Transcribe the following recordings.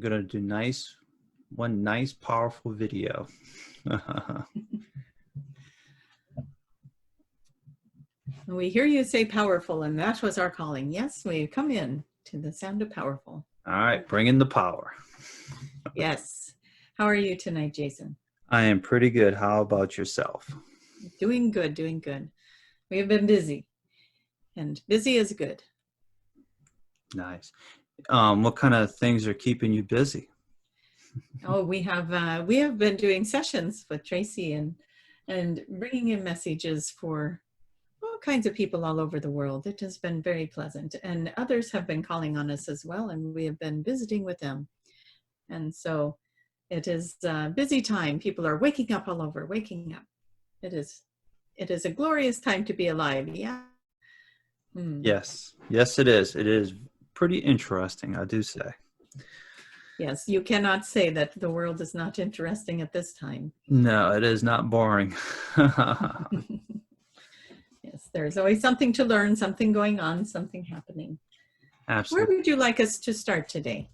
gonna do one nice powerful video. We hear you say powerful, and that was our calling. Yes, we come in to the sound of powerful. All right, bring in the power. Yes. How are you tonight, Jason? I am pretty good. How about yourself? Doing good, doing good. We have been busy, and busy is good. Nice. What kind of things are keeping you busy? Oh, we have been doing sessions with Tracy and bringing in messages for all kinds of people all over the world. It has been very pleasant, and others have been calling on us as well, and we have been visiting with them. And so it is a busy time. People are waking up all over, waking up. It is a glorious time to be alive. Yeah. Yes, it is. It is pretty interesting, I do say. Yes, you cannot say that the world is not interesting at this time. No, it is not boring. Yes, there's always something to learn, something going on, something happening. Absolutely. Where would you like us to start today?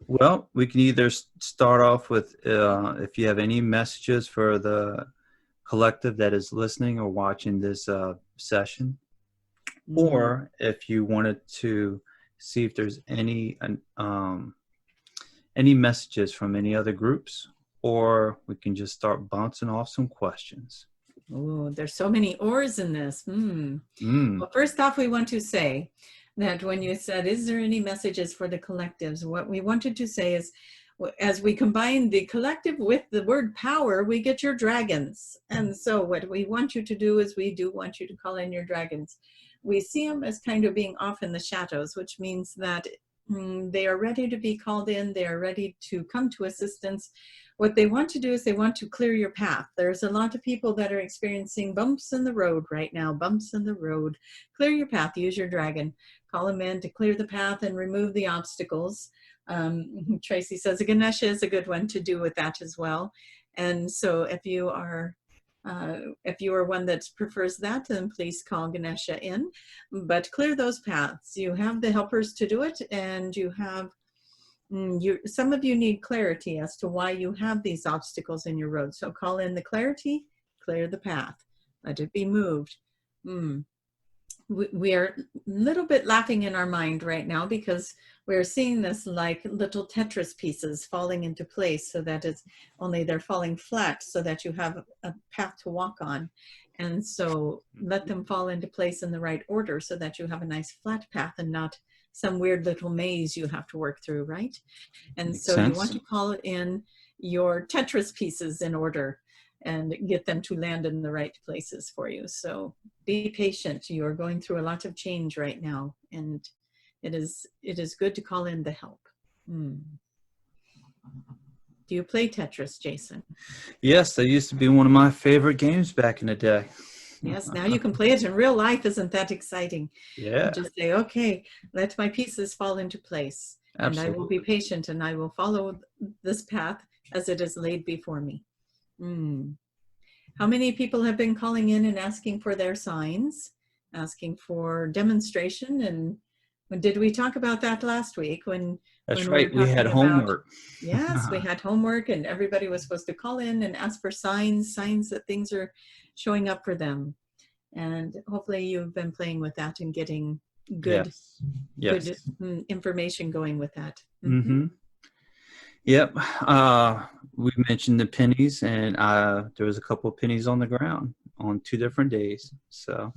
Well, we can either start off with if you have any messages for the collective that is listening or watching this session, or if you wanted to see if there's any messages from any other groups, or we can just start bouncing off some questions. Oh, there's so many ors in this. Well, first off, we want to say that when you said, is there any messages for the collectives? What we wanted to say is, as we combine the collective with the word power, we get your dragons. And so what we want you to do is we do want you to call in your dragons. We see them as kind of being off in the shadows, which means that they are ready to be called in. They are ready to come to assistance. What they want to do is they want to clear your path. There's a lot of people that are experiencing bumps in the road right now, bumps in the road. Clear your path, use your dragon. Call them in to clear the path and remove the obstacles. Tracy says a Ganesha is a good one to do with that as well. And so if you are one that prefers that, then please call Ganesha in. But clear those paths. You have the helpers to do it, and you have some of you need clarity as to why you have these obstacles in your road. So call in the clarity, clear the path, let it be moved. We are a little bit laughing in our mind right now because we're seeing this like little Tetris pieces falling into place, so that it's only they're falling flat so that you have a path to walk on. And so let them fall into place in the right order so that you have a nice flat path and not some weird little maze you have to work through, right? And Makes so sense. you want to call in your Tetris pieces in order and get them to land in the right places for you. So be patient. You are going through a lot of change right now, and it is good to call in the help. Do you play Tetris, Jason? Yes, that used to be one of my favorite games back in the day. Yes, now you can play it in real life. Isn't that exciting? Yeah. And just say, okay, let my pieces fall into place. Absolutely. And I will be patient, and I will follow this path as it is laid before me. How many people have been calling in and asking for their signs, asking for demonstration? And did we talk about that last week? That's right. We had homework. Yes, we had homework, and everybody was supposed to call in and ask for signs that things are showing up for them. And hopefully you've been playing with that and getting good information going with that. Yep. We mentioned the pennies, and there was a couple of pennies on the ground on 2 different days. So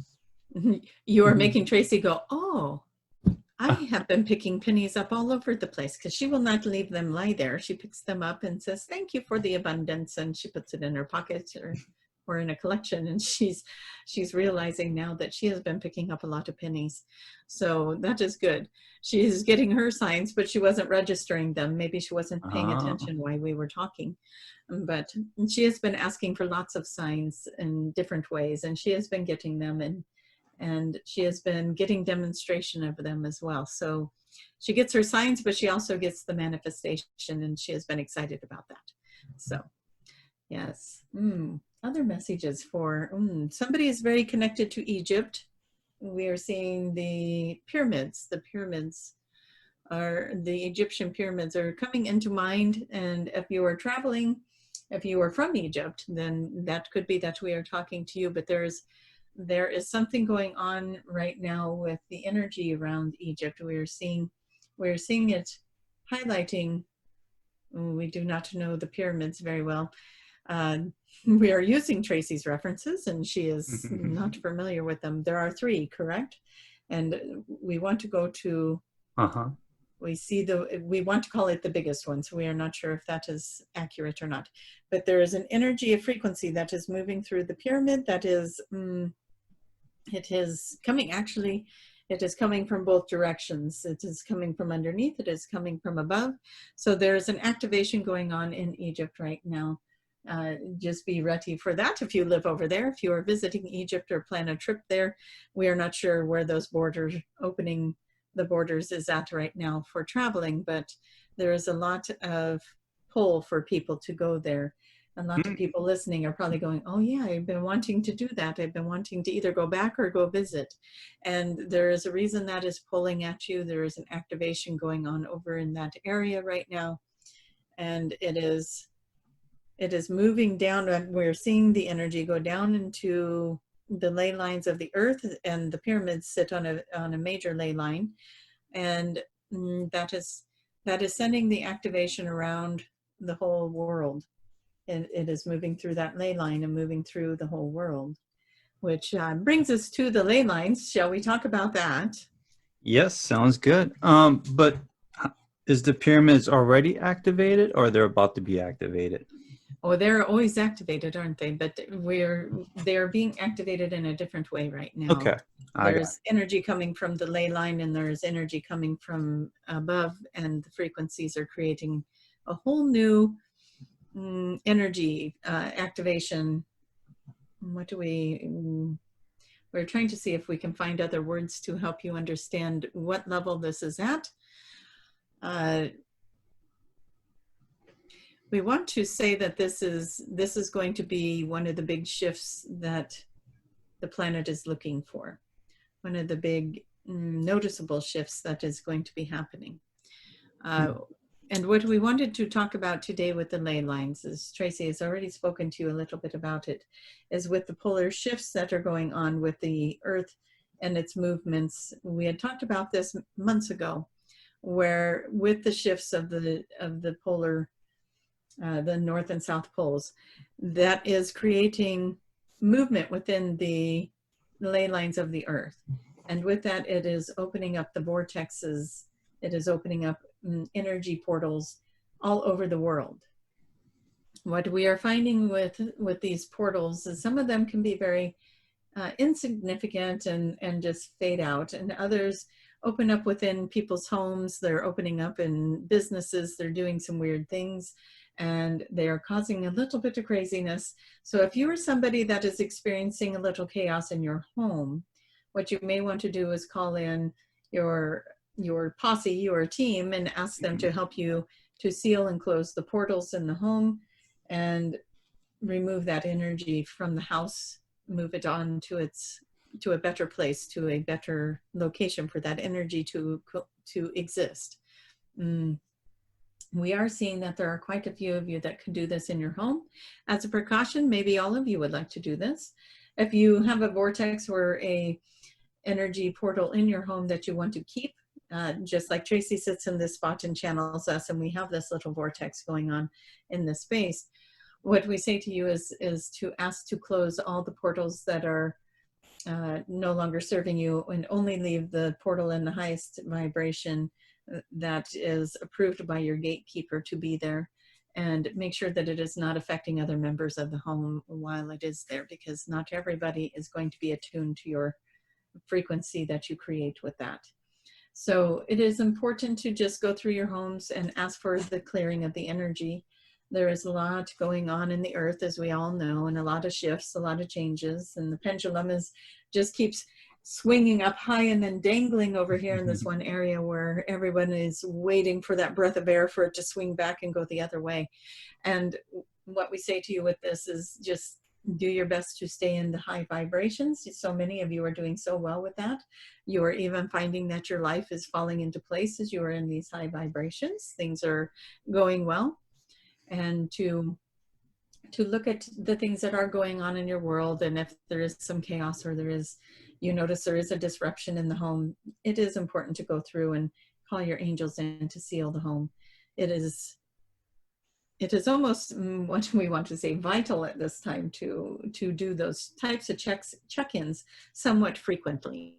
you are making Tracy go, oh, I have been picking pennies up all over the place, because she will not leave them lie there. She picks them up and says, thank you for the abundance. And she puts it in her pocket or in a collection. And she's realizing now that she has been picking up a lot of pennies. So that is good. She is getting her signs, but she wasn't registering them. Maybe she wasn't paying attention while we were talking. But she has been asking for lots of signs in different ways, and she has been getting them, and she has been getting demonstration of them as well. So she gets her signs, but she also gets the manifestation, and she has been excited about that. So yes. Other messages for somebody is very connected to Egypt. We are seeing the pyramids. are the Egyptian pyramids are coming into mind. And if you are traveling, if you are from Egypt, then that could be that we are talking to you. But there is something going on right now with the energy around Egypt. We're seeing it highlighting. We do not know the pyramids very well. We are using Tracy's references, and she is not familiar with them. There are 3, correct? And we want to go to. We want to call it the biggest one, so we are not sure if that is accurate or not. But there is an energy, a frequency that is moving through the pyramid that is, it is coming, actually, it is coming from both directions. It is coming from underneath, it is coming from above. So there's an activation going on in Egypt right now. Just be ready for that if you live over there. If you are visiting Egypt or plan a trip there, we are not sure where those borders opening the borders is at right now for traveling, but there is a lot of pull for people to go there. A lot of people listening are probably going, oh yeah, I've been wanting to do that. I've been wanting to either go back or go visit. And there is a reason that is pulling at you. There is an activation going on over in that area right now. And it is moving down, and we're seeing the energy go down into the ley lines of the earth, and the pyramids sit on a major ley line, and that is sending the activation around the whole world. And it is moving through that ley line and moving through the whole world, which brings us to the ley lines. Shall we talk about that? Yes, sounds good. But is the pyramids already activated, or they're about to be activated? Oh, they're always activated, aren't they? But they're being activated in a different way right now. Okay. There's energy coming from the ley line, and there's energy coming from above, and the frequencies are creating a whole new energy activation. What do we're trying to see if we can find other words to help you understand what level this is at. We want to say that this is going to be one of the big shifts that the planet is looking for. One of the big noticeable shifts that is going to be happening. And what we wanted to talk about today with the ley lines, as Tracy has already spoken to you a little bit about it, is with the polar shifts that are going on with the Earth and its movements. We had talked about this months ago, where with the shifts of the polar the North and South poles, that is creating movement within the ley lines of the Earth. And with that, it is opening up the vortexes. It is opening up energy portals all over the world. What we are finding with these portals is some of them can be very insignificant and just fade out, and others open up within people's homes. They're opening up in businesses. They're doing some weird things, and they are causing a little bit of craziness. So if you are somebody that is experiencing a little chaos in your home, what you may want to do is call in your posse, your team, and ask them to help you to seal and close the portals in the home and remove that energy from the house, move it on to a better place, to a better location for that energy to exist. We are seeing that there are quite a few of you that can do this in your home. As a precaution, maybe all of you would like to do this. If you have a vortex or a energy portal in your home that you want to keep, just like Tracy sits in this spot and channels us, and we have this little vortex going on in this space, what we say to you is to ask to close all the portals that are no longer serving you, and only leave the portal in the highest vibration that is approved by your gatekeeper to be there, and make sure that it is not affecting other members of the home while it is there, because not everybody is going to be attuned to your frequency that you create with that. So it is important to just go through your homes and ask for the clearing of the energy. There is a lot going on in the Earth, as we all know, and a lot of shifts, a lot of changes, and the pendulum just keeps swinging up high and then dangling over here in this one area where everyone is waiting for that breath of air for it to swing back and go the other way. And what we say to you with this is just do your best to stay in the high vibrations. So many of you are doing so well with that. You are even finding that your life is falling into place as you are in these high vibrations. Things are going well. And to look at the things that are going on in your world, and if there is some chaos or you notice there is a disruption in the home, it is important to go through and call your angels in to seal the home. It is almost what we want to say vital at this time to do those types of check-ins somewhat frequently,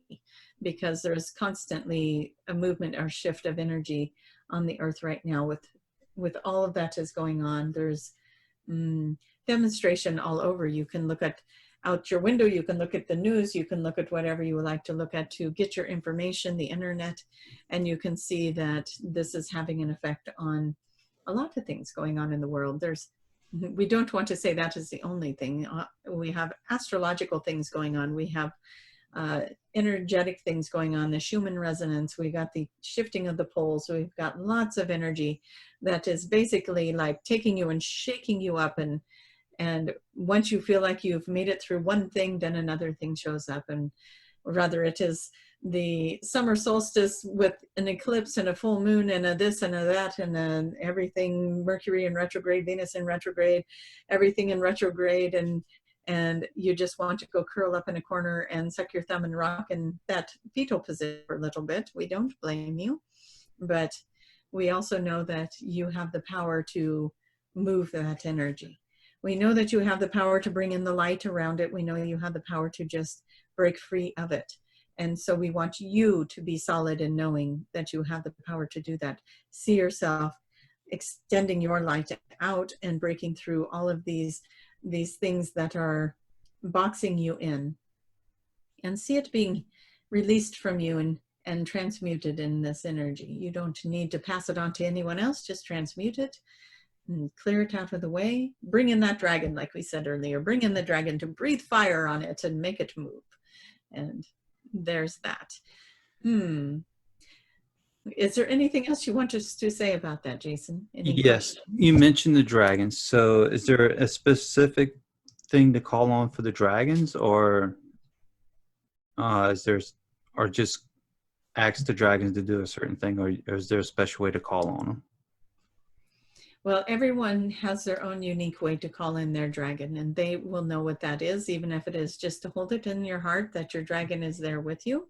because there's constantly a movement or shift of energy on the earth right now with all of that is going on. There's demonstration all over. You can look out your window, you can look at the news, you can look at whatever you would like to look at to get your information, the internet, and you can see that this is having an effect on a lot of things going on in the world. We don't want to say that is the only thing. We have astrological things going on. We have energetic things going on, the Schumann resonance. We got the shifting of the poles. We've got lots of energy that is basically like taking you and shaking you up. And once you feel like you've made it through one thing, then another thing shows up. And rather it is the summer solstice with an eclipse and a full moon and a this and a that and everything, Mercury in retrograde, Venus in retrograde, everything in retrograde, and you just want to go curl up in a corner and suck your thumb and rock in that fetal position for a little bit. We don't blame you, but we also know that you have the power to move that energy. We know that you have the power to bring in the light around it. We know you have the power to just break free of it. And so we want you to be solid in knowing that you have the power to do that. See yourself extending your light out and breaking through all of these things that are boxing you in, and see it being released from you and transmuted in this energy. You don't need to pass it on to anyone else, just transmute it and clear it out of the way. Bring in that dragon, like we said earlier, bring in the dragon to breathe fire on it and make it move. And there's that. Is there anything else you want us to say about that, Jason? Any Yes, questions? you mentioned the dragons. So is there a specific thing to call on for the dragons, or is there, or just ask the dragons to do a certain thing, or is there a special way to call on them? Well, everyone has their own unique way to call in their dragon, and they will know what that is, even if it is just to hold it in your heart that your dragon is there with you.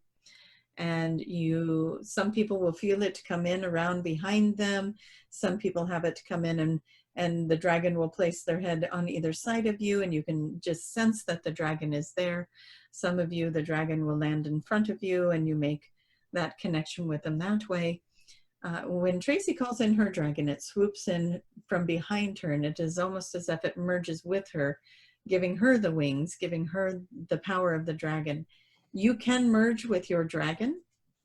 And some people will feel it come in around behind them. Some people have it come in and the dragon will place their head on either side of you, and you can just sense that the dragon is there. Some of you, the dragon will land in front of you and you make that connection with them that way. When Tracy calls in her dragon, it swoops in from behind her, and it is almost as if it merges with her, giving her the wings, giving her the power of the dragon. You can merge with your dragon,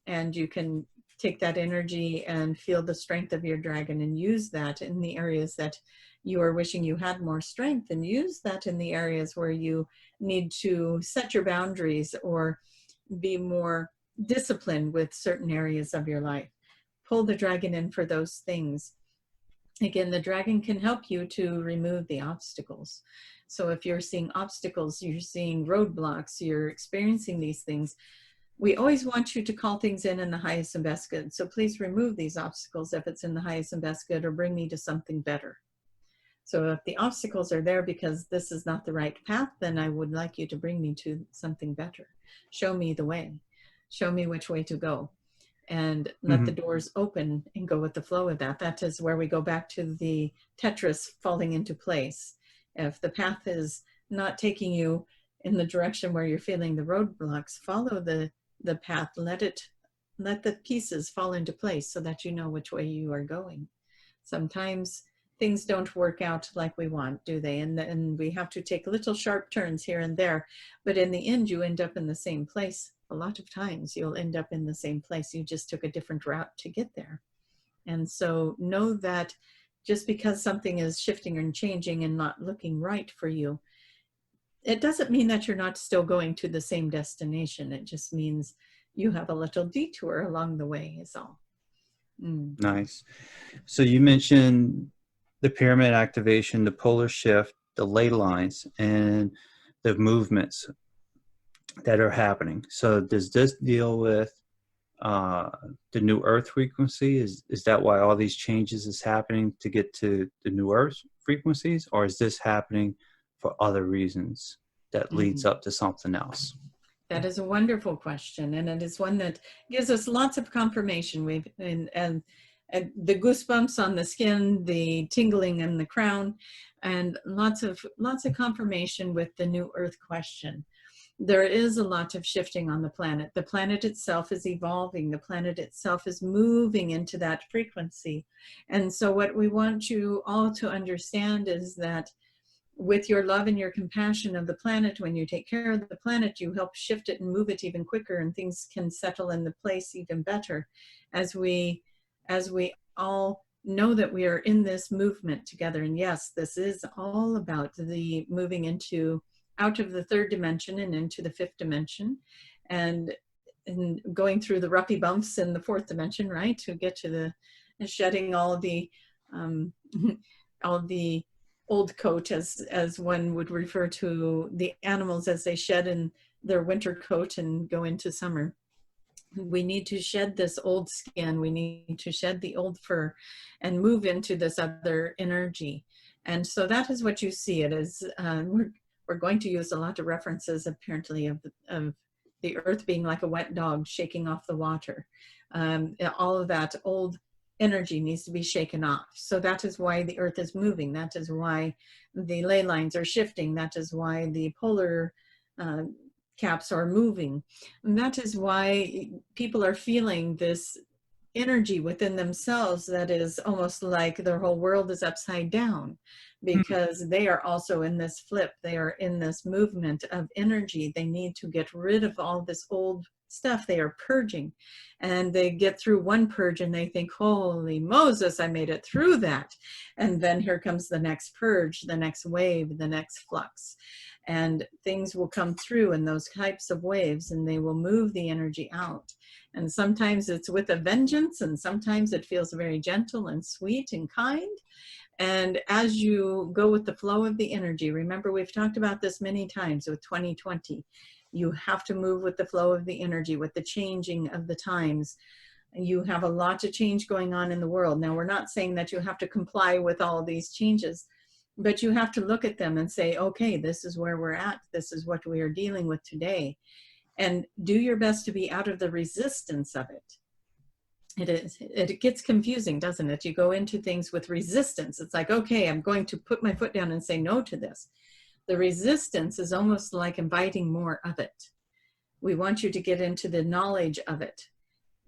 and you can take that energy and feel the strength of your dragon and use that in the areas that you are wishing you had more strength, and use that in the areas where you need to set your boundaries or be more disciplined with certain areas of your life. Pull the dragon in for those things. Again, the dragon can help you to remove the obstacles. So if you're seeing obstacles, you're seeing roadblocks, you're experiencing these things, we always want you to call things in the highest and best good. So please remove these obstacles if it's in the highest and best good, or bring me to something better. So if the obstacles are there because this is not the right path, then I would like you to bring me to something better. Show me the way. Show me which way to go. And let the doors open and go with the flow of that. That is where we go back to the Tetris falling into place. If the path is not taking you in the direction where you're feeling the roadblocks, follow the path. Let the pieces fall into place so that you know which way you are going. Sometimes things don't work out like we want, do they? And we have to take little sharp turns here and there. But in the end, you end up in the same place. A lot of times you'll end up in the same place. You just took a different route to get there. And so know that just because something is shifting and changing and not looking right for you, it doesn't mean that you're not still going to the same destination. It just means you have a little detour along the way is all. Nice. So you mentioned the pyramid activation, the polar shift, the ley lines and the movements that are happening. So does this deal with the new Earth frequency? Is that why all these changes is happening to get to the new Earth frequencies, or is this happening for other reasons that leads up to something else? That is a wonderful question, and it is one that gives us lots of confirmation. And the goosebumps on the skin, the tingling in the crown, and lots of confirmation with the new Earth question. There is a lot of shifting on the planet. The planet itself is evolving. The planet itself is moving into that frequency. And so what we want you all to understand is that with your love and your compassion of the planet, when you take care of the planet, you help shift it and move it even quicker, and things can settle in the place even better as we all know that we are in this movement together. And yes, this is all about the moving out of the third dimension and into the fifth dimension, and going through the roughy bumps in the fourth dimension, right, to get to the shedding all the old coat, as one would refer to the animals as they shed in their winter coat and go into summer. We need to shed this old skin. We need to shed the old fur and move into this other energy. And so that is what you see it as. We're going to use a lot of references, apparently, of the earth being like a wet dog shaking off the water. All of that old energy needs to be shaken off. So that is why the earth is moving. That is why the ley lines are shifting. That is why the polar caps are moving. And that is why people are feeling this energy within themselves that is almost like their whole world is upside down, because they are also in this flip. They are in this movement of energy. They need to get rid of all this old stuff. They are purging, and they get through one purge and they think, holy Moses, I made it through that. And then here comes the next purge, the next wave, the next flux, and things will come through in those types of waves, and they will move the energy out. And sometimes it's with a vengeance, and sometimes it feels very gentle and sweet and kind. And as you go with the flow of the energy, remember, we've talked about this many times with 2020. You have to move with the flow of the energy, with the changing of the times. You have a lot of change going on in the world. Now, we're not saying that you have to comply with all of these changes, but you have to look at them and say, okay, this is where we're at. This is what we are dealing with today. And do your best to be out of the resistance of it. It gets confusing, doesn't it? You go into things with resistance. It's like, okay, I'm going to put my foot down and say no to this. The resistance is almost like inviting more of it. We want you to get into the knowledge of it.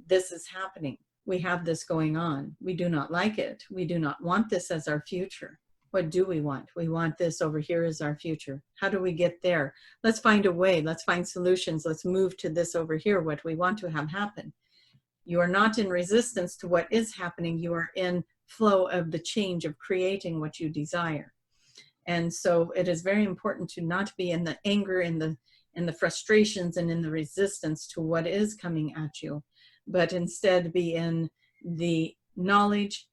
This is happening. We have this going on. We do not like it. We do not want this as our future. What do we want? We want this over here as our future. How do we get there? Let's find a way. Let's find solutions. Let's move to this over here, what we want to have happen. You are not in resistance to what is happening. You are in flow of the change of creating what you desire. And so it is very important to not be in the anger, in the frustrations, and in the resistance to what is coming at you, but instead be in the knowledge.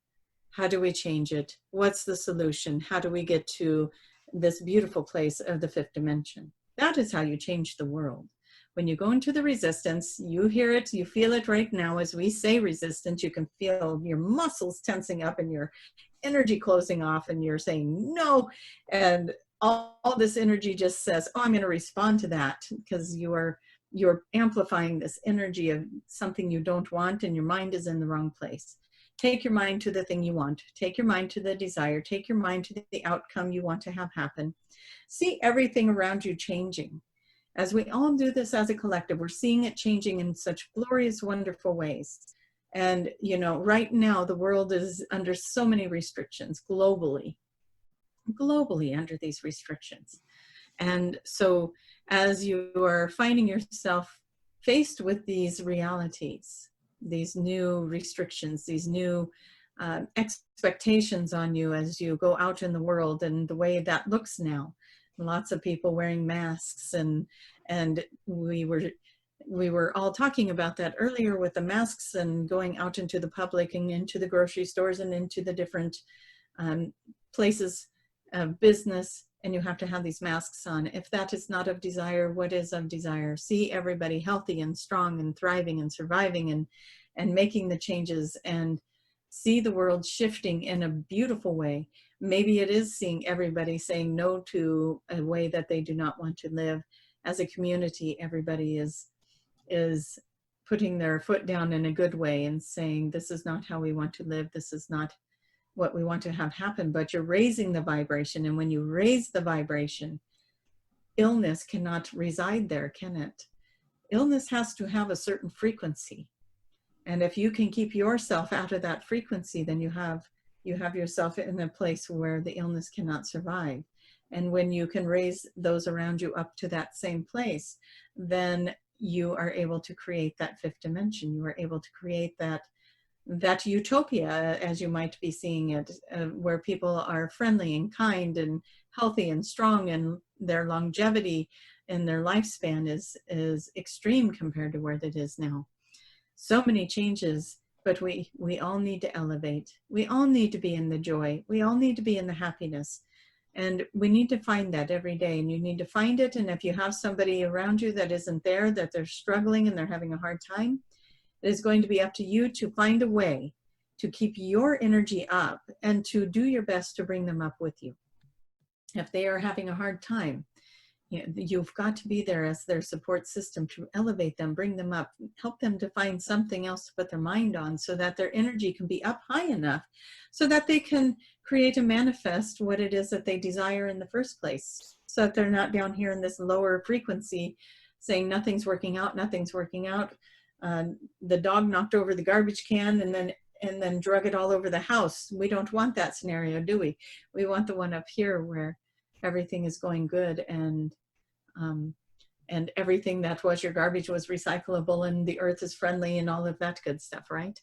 How do we change it? What's the solution? How do we get to this beautiful place of the fifth dimension? That is how you change the world. When you go into the resistance, you hear it, you feel it right now. As we say resistance, you can feel your muscles tensing up and your energy closing off, and you're saying no. And all this energy just says, oh, I'm going to respond to that, because you're amplifying this energy of something you don't want, and your mind is in the wrong place. Take your mind to the thing you want. Take your mind to the desire. Take your mind to the outcome you want to have happen. See everything around you changing. As we all do this as a collective, we're seeing it changing in such glorious, wonderful ways. And, you know, right now, the world is under so many restrictions globally under these restrictions. And so as you are finding yourself faced with these realities, these new restrictions, these new expectations on you as you go out in the world, and the way that looks now, lots of people wearing masks, and we were all talking about that earlier with the masks and going out into the public and into the grocery stores and into the different places of business, and you have to have these masks on. If that is not of desire, what is of desire? See everybody healthy and strong and thriving and surviving and making the changes, and see the world shifting in a beautiful way. Maybe it is seeing everybody saying no to a way that they do not want to live. As a community, everybody is putting their foot down in a good way and saying, this is not how we want to live. This is not what we want to have happen. But you're raising the vibration. And when you raise the vibration, illness cannot reside there, can it? Illness has to have a certain frequency. And if you can keep yourself out of that frequency, then you have yourself in a place where the illness cannot survive. And when you can raise those around you up to that same place, then you are able to create that fifth dimension. You are able to create that utopia, as you might be seeing it, where people are friendly and kind and healthy and strong, and their longevity and their lifespan is extreme compared to where it is now. So many changes, but we all need to elevate. We all need to be in the joy. We all need to be in the happiness. And we need to find that every day, and you need to find it. And if you have somebody around you that isn't there, that they're struggling and they're having a hard time, it is going to be up to you to find a way to keep your energy up and to do your best to bring them up with you. If they are having a hard time, you've got to be there as their support system to elevate them, bring them up, help them to find something else to put their mind on so that their energy can be up high enough so that they can create and manifest what it is that they desire in the first place, so that they're not down here in this lower frequency saying nothing's working out, nothing's working out. The dog knocked over the garbage can and then drug it all over the house. We don't want that scenario, do we? We want the one up here where everything is going good, and everything that was your garbage was recyclable, and the earth is friendly, and all of that good stuff, right?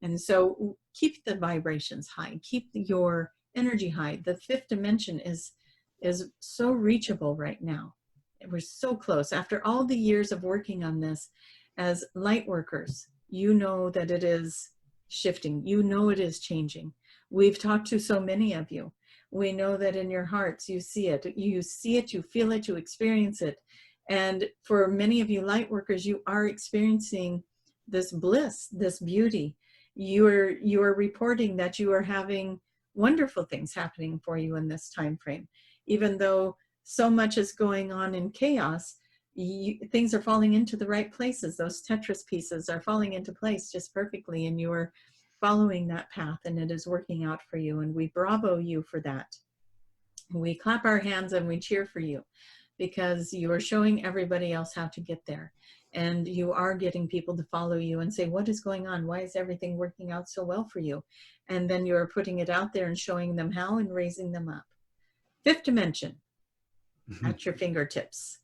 And so keep the vibrations high, keep your energy high. The fifth dimension is so reachable right now. We're so close. After all the years of working on this as light workers, you know that it is shifting. You know it is changing. We've talked to so many of you. We know that in your hearts, you see it, you feel it, you experience it. And for many of you light workers, you are experiencing this bliss, this beauty. You are reporting that you are having wonderful things happening for you in this time frame. Even though so much is going on in chaos, things are falling into the right places. Those Tetris pieces are falling into place just perfectly, and you are following that path, and it is working out for you, and we bravo you for that. We clap our hands and we cheer for you, because you are showing everybody else how to get there, and you are getting people to follow you and say, what is going on? Why is everything working out so well for you? And then you are putting it out there and showing them how and raising them up. Fifth dimension, at your fingertips.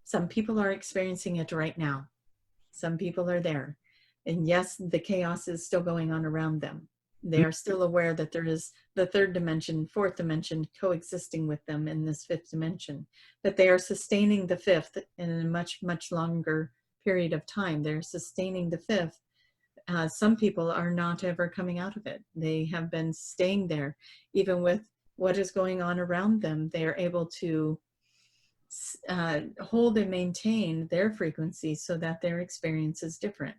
Some people are experiencing it right now. Some people are there. And yes, the chaos is still going on around them. They are still aware that there is the third dimension, fourth dimension coexisting with them in this fifth dimension. But they are sustaining the fifth in a much, much longer period of time. They're sustaining the fifth. Some people are not ever coming out of it. They have been staying there. Even with what is going on around them, they are able to hold and maintain their frequency so that their experience is different.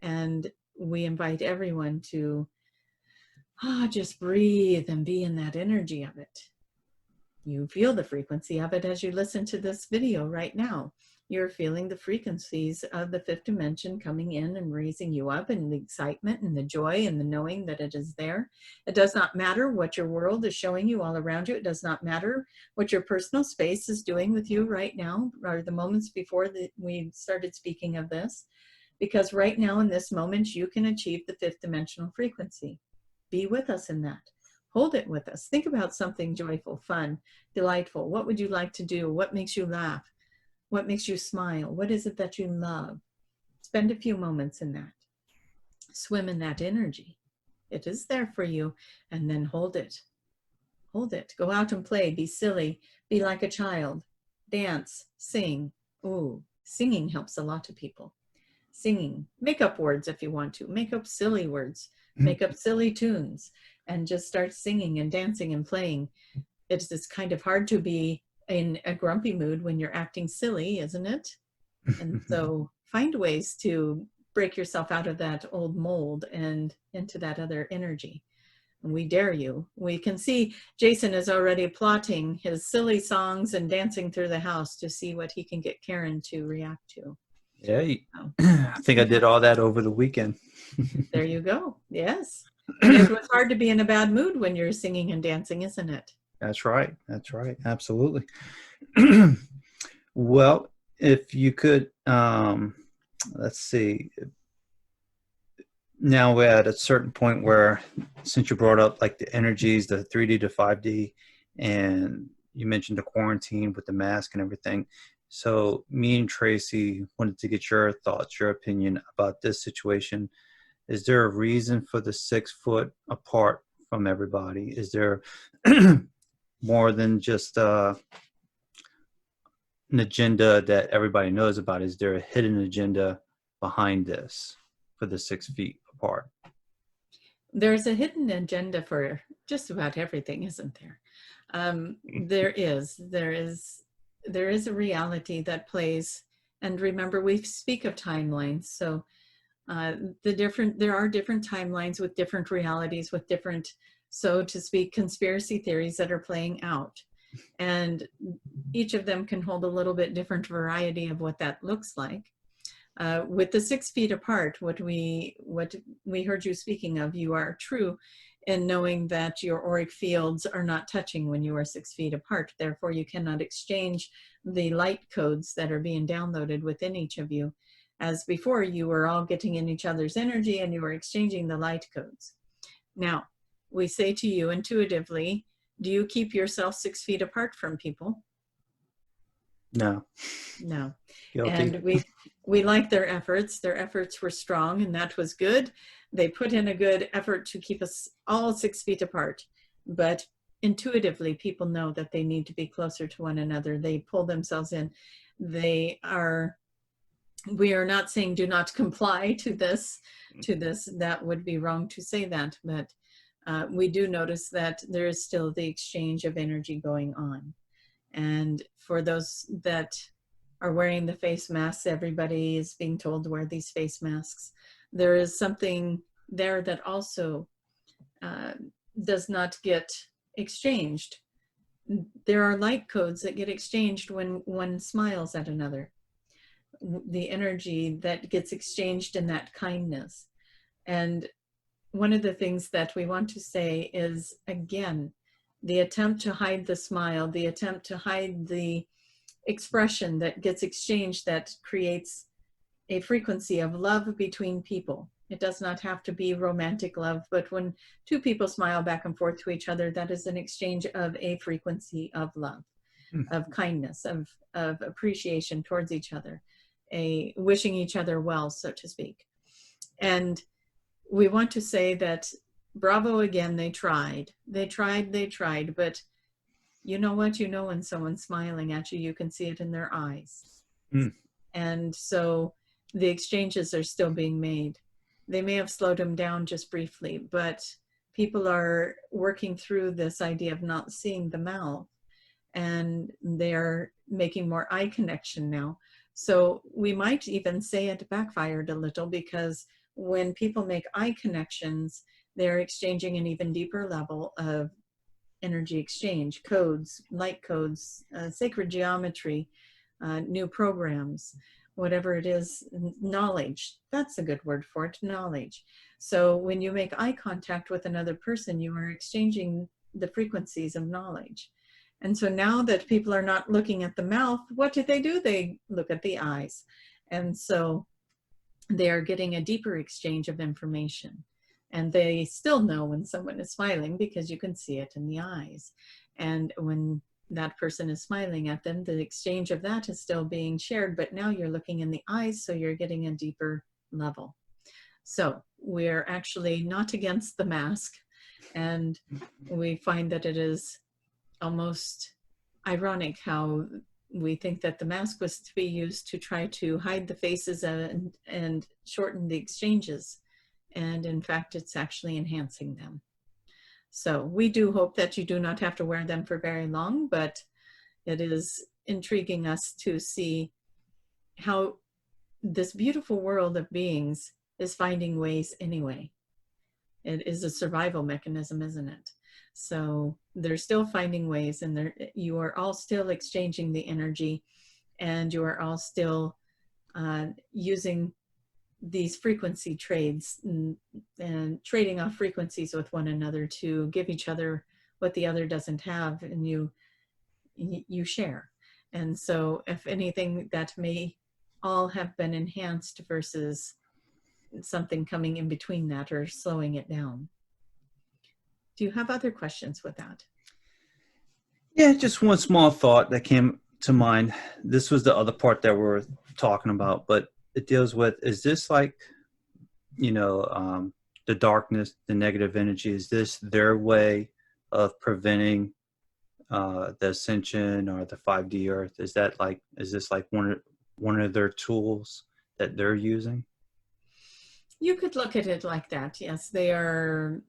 And we invite everyone to just breathe and be in that energy of it. You feel the frequency of it as you listen to this video right now. You're feeling the frequencies of the fifth dimension coming in and raising you up, and the excitement and the joy and the knowing that it is there. It does not matter what your world is showing you all around you. It does not matter what your personal space is doing with you right now, or the moments before we started speaking of this. Because right now in this moment, you can achieve the fifth dimensional frequency. Be with us in that. Hold it with us. Think about something joyful, fun, delightful. What would you like to do? What makes you laugh? What makes you smile? What is it that you love? Spend a few moments in that. Swim in that energy. It is there for you. And then hold it. Hold it. Go out and play. Be silly. Be like a child. Dance. Sing. Ooh, singing helps a lot of people. Singing. Make up words if you want to. Make up silly words. Make up silly tunes. And just start singing and dancing and playing. it's kind of hard to be in a grumpy mood when you're acting silly, isn't it? And so find ways to break yourself out of that old mold and into that other energy. And we dare you. We can see Jason is already plotting his silly songs and dancing through the house to see what he can get Karen to react to. Yeah, I think I did all that over the weekend. There you go. Yes. And it was hard to be in a bad mood when you're singing and dancing, isn't it? That's right. That's right. Absolutely. Well, if you could, let's see. Now we're at a certain point where, since you brought up like the energies, the 3D to 5D, and you mentioned the quarantine with the mask and everything. So me and Tracy wanted to get your thoughts, your opinion about this situation. Is there a reason for the 6 foot apart from everybody? Is there more than just an agenda that everybody knows about? Is there a hidden agenda behind this for the 6 feet apart? There's a hidden agenda for just about everything, isn't there? There is a reality that plays. And remember, we speak of timelines. So there are different timelines with different realities, with different, so to speak, conspiracy theories that are playing out. And each of them can hold a little bit different variety of what that looks like. With the 6 feet apart, what we heard you speaking of, you are true in knowing that your auric fields are not touching when you are 6 feet apart. Therefore, you cannot exchange the light codes that are being downloaded within each of you. As before, you were all getting in each other's energy and you were exchanging the light codes. Now, we say to you intuitively, do you keep yourself 6 feet apart from people? No. No. Guilty. And we like their efforts. Their efforts were strong, and that was good. They put in a good effort to keep us all 6 feet apart. But intuitively, people know that they need to be closer to one another. They pull themselves in. We are not saying do not comply to this. That would be wrong to say that. But we do notice that there is still the exchange of energy going on. And for those that are wearing the face masks, everybody is being told to wear these face masks. There is something there that also does not get exchanged. There are light codes that get exchanged when one smiles at another. The energy that gets exchanged in that kindness. And one of the things that we want to say is, again, the attempt to hide the smile, the attempt to hide the expression that gets exchanged that creates a frequency of love between people. It does not have to be romantic love, but when two people smile back and forth to each other, that is an exchange of a frequency of love, of kindness, of appreciation towards each other, a wishing each other well, so to speak. And we want to say that bravo again, they tried, but you know what? You know when someone's smiling at you, you can see it in their eyes. And so the exchanges are still being made. They may have slowed them down just briefly, but people are working through this idea of not seeing the mouth, and they're making more eye connection now. So we might even say it backfired a little, because when people make eye connections, they're exchanging an even deeper level of energy exchange, codes, light codes, sacred geometry, new programs, whatever it is, knowledge. That's a good word for it, knowledge. So when you make eye contact with another person, you are exchanging the frequencies of knowledge. And so now that people are not looking at the mouth, what do? They look at the eyes. And so they are getting a deeper exchange of information. And they still know when someone is smiling because you can see it in the eyes. And when that person is smiling at them, the exchange of that is still being shared, but now you're looking in the eyes, so you're getting a deeper level. So we're actually not against the mask. And we find that it is almost ironic how we think that the mask was to be used to try to hide the faces and shorten the exchanges. And in fact, it's actually enhancing them. So we do hope that you do not have to wear them for very long, but it is intriguing us to see how this beautiful world of beings is finding ways anyway. It is a survival mechanism, isn't it? So they're still finding ways, and you are all still exchanging the energy, and you are all still using these frequency trades and trading off frequencies with one another to give each other what the other doesn't have, and you share. And so if anything, that may all have been enhanced versus something coming in between that or slowing it down. Do you have other questions with that? Yeah, just one small thought that came to mind. This was the other part that we're talking about, but it deals with, is this like, the darkness, the negative energy, is this their way of preventing the ascension or the 5D Earth? Is this like one of their tools that they're using? You could look at it like that. Yes, they're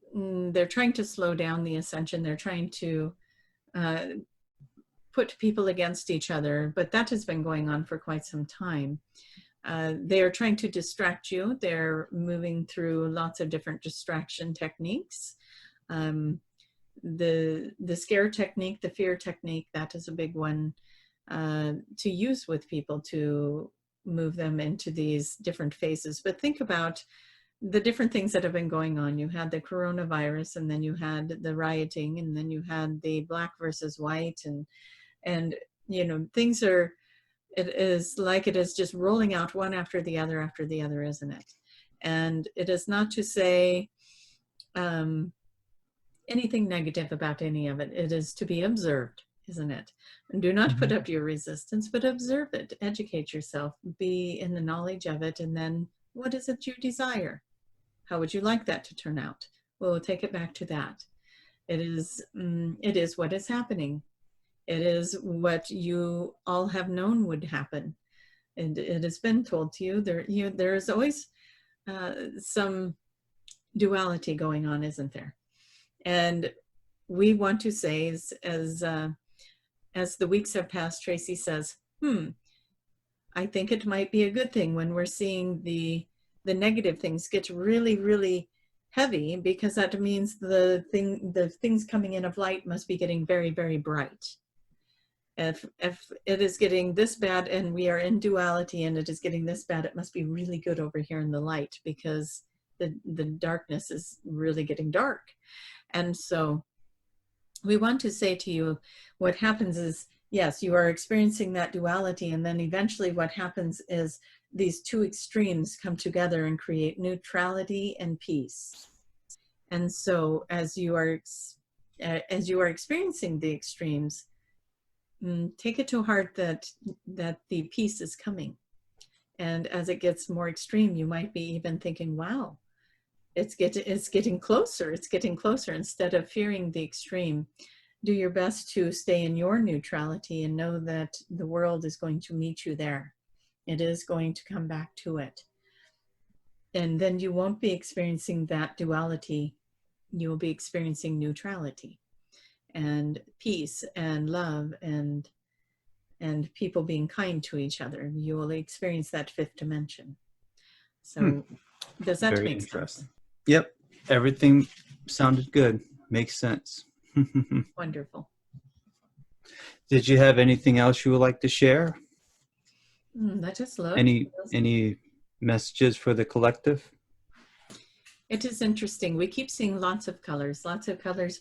trying to slow down the ascension. They're trying to put people against each other, but that has been going on for quite some time. They are trying to distract you. They're moving through lots of different distraction techniques. The scare technique, the fear technique, that is a big one to use with people to move them into these different phases. But think about the different things that have been going on. You had the coronavirus, and then you had the rioting, and then you had the black versus white, and things are, it is like it is just rolling out one after the other, isn't it? And it is not to say anything negative about any of it. It is to be observed, isn't it? And do not put up your resistance, but observe it, educate yourself, be in the knowledge of it, and then what is it you desire? How would you like that to turn out? We'll take it back to that. It is what is happening. It is what you all have known would happen. And it has been told to you. There is always some duality going on, isn't there? And we want to say, as the weeks have passed, Tracy says, I think it might be a good thing when we're seeing the negative things get really, really heavy, because that means the things coming in of light must be getting very, very bright. If it is getting this bad and we are in duality and it is getting this bad, it must be really good over here in the light, because the darkness is really getting dark. And so we want to say to you, what happens is, yes, you are experiencing that duality, and then eventually what happens is these two extremes come together and create neutrality and peace. And so as you are experiencing the extremes, take it to heart that the peace is coming. And as it gets more extreme, you might be even thinking, wow, it's getting closer. It's getting closer. Instead of fearing the extreme, do your best to stay in your neutrality and know that the world is going to meet you there. It is going to come back to it. And then you won't be experiencing that duality. You will be experiencing neutrality and peace and love and people being kind to each other. You will experience that fifth dimension. So does that Very make interesting. sense? Yep. Everything sounded good. Makes sense. Wonderful. Did you have anything else you would like to share? I just love any messages for the collective? It is interesting. We keep seeing lots of colors